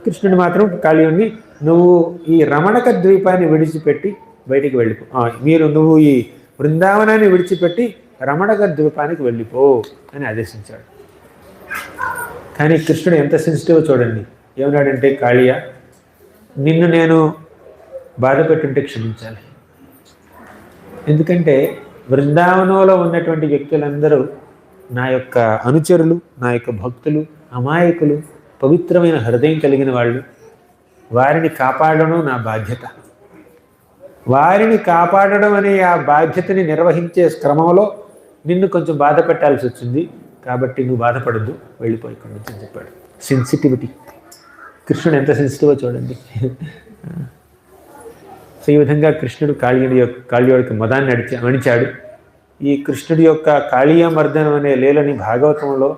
కృష్ణుడు మాత్రం కాళీయుడిని, నువ్వు ఈ రమణక ద్వీపాన్ని విడిచిపెట్టి బయటికి వెళ్ళిపో, నువ్వు ఈ బృందావనాన్ని విడిచిపెట్టి రమణక ద్వీపానికి వెళ్ళిపో అని ఆదేశించాడు. కానీ కృష్ణుడు ఎంత సెన్సిటివ్ చూడండి. ఏమన్నాడంటే, కాళీయ, నిన్ను నేను బాధ పెట్టుంటే క్షమించాలి. ఎందుకంటే బృందావనంలో ఉన్నటువంటి వ్యక్తులందరూ నా యొక్క అనుచరులు, నా యొక్క భక్తులు, అమాయకులు, పవిత్రమైన హృదయం కలిగిన వాళ్ళు. వారిని కాపాడడం నా బాధ్యత. వారిని కాపాడడం అనే ఆ బాధ్యతని నిర్వహించే క్రమంలో నిన్ను కొంచెం బాధ పెట్టాల్సి వచ్చింది. కాబట్టి నువ్వు బాధపడద్దు, వెళ్ళిపో ఇక్కడి నుంచి అని చెప్పాడు. సెన్సిటివిటీ. కృష్ణుడు ఎంత సెన్సిటివో చూడండి. సో ఈ విధంగా కృష్ణుడు కాళీయుడికి మదాన్ని అణిచాడు. ఈ కృష్ణుడి యొక్క కాళీయమర్దనం అనే లీలని భాగవతంలో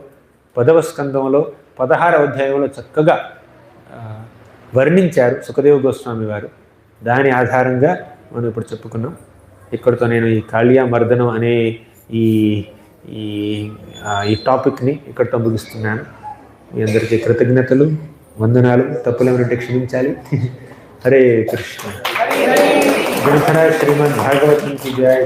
10వ స్కందంలో 16వ అధ్యాయంలో చక్కగా వర్ణించారు సుఖదేవ గోస్వామి వారు. దాని ఆధారంగా మనం ఇప్పుడు చెప్పుకున్నాం. ఇక్కడితో నేను ఈ కాళీయమర్దనం అనే ఈ టాపిక్ని ఇక్కడితో ముగిస్తున్నాను. మీ అందరికీ కృతజ్ఞతలు, వందనాలు. తప్పులేమంటే క్షమించాలి. హరే కృష్ణ. గ్రంథరాజ్ శ్రీమద్ భాగవతం కి జయ.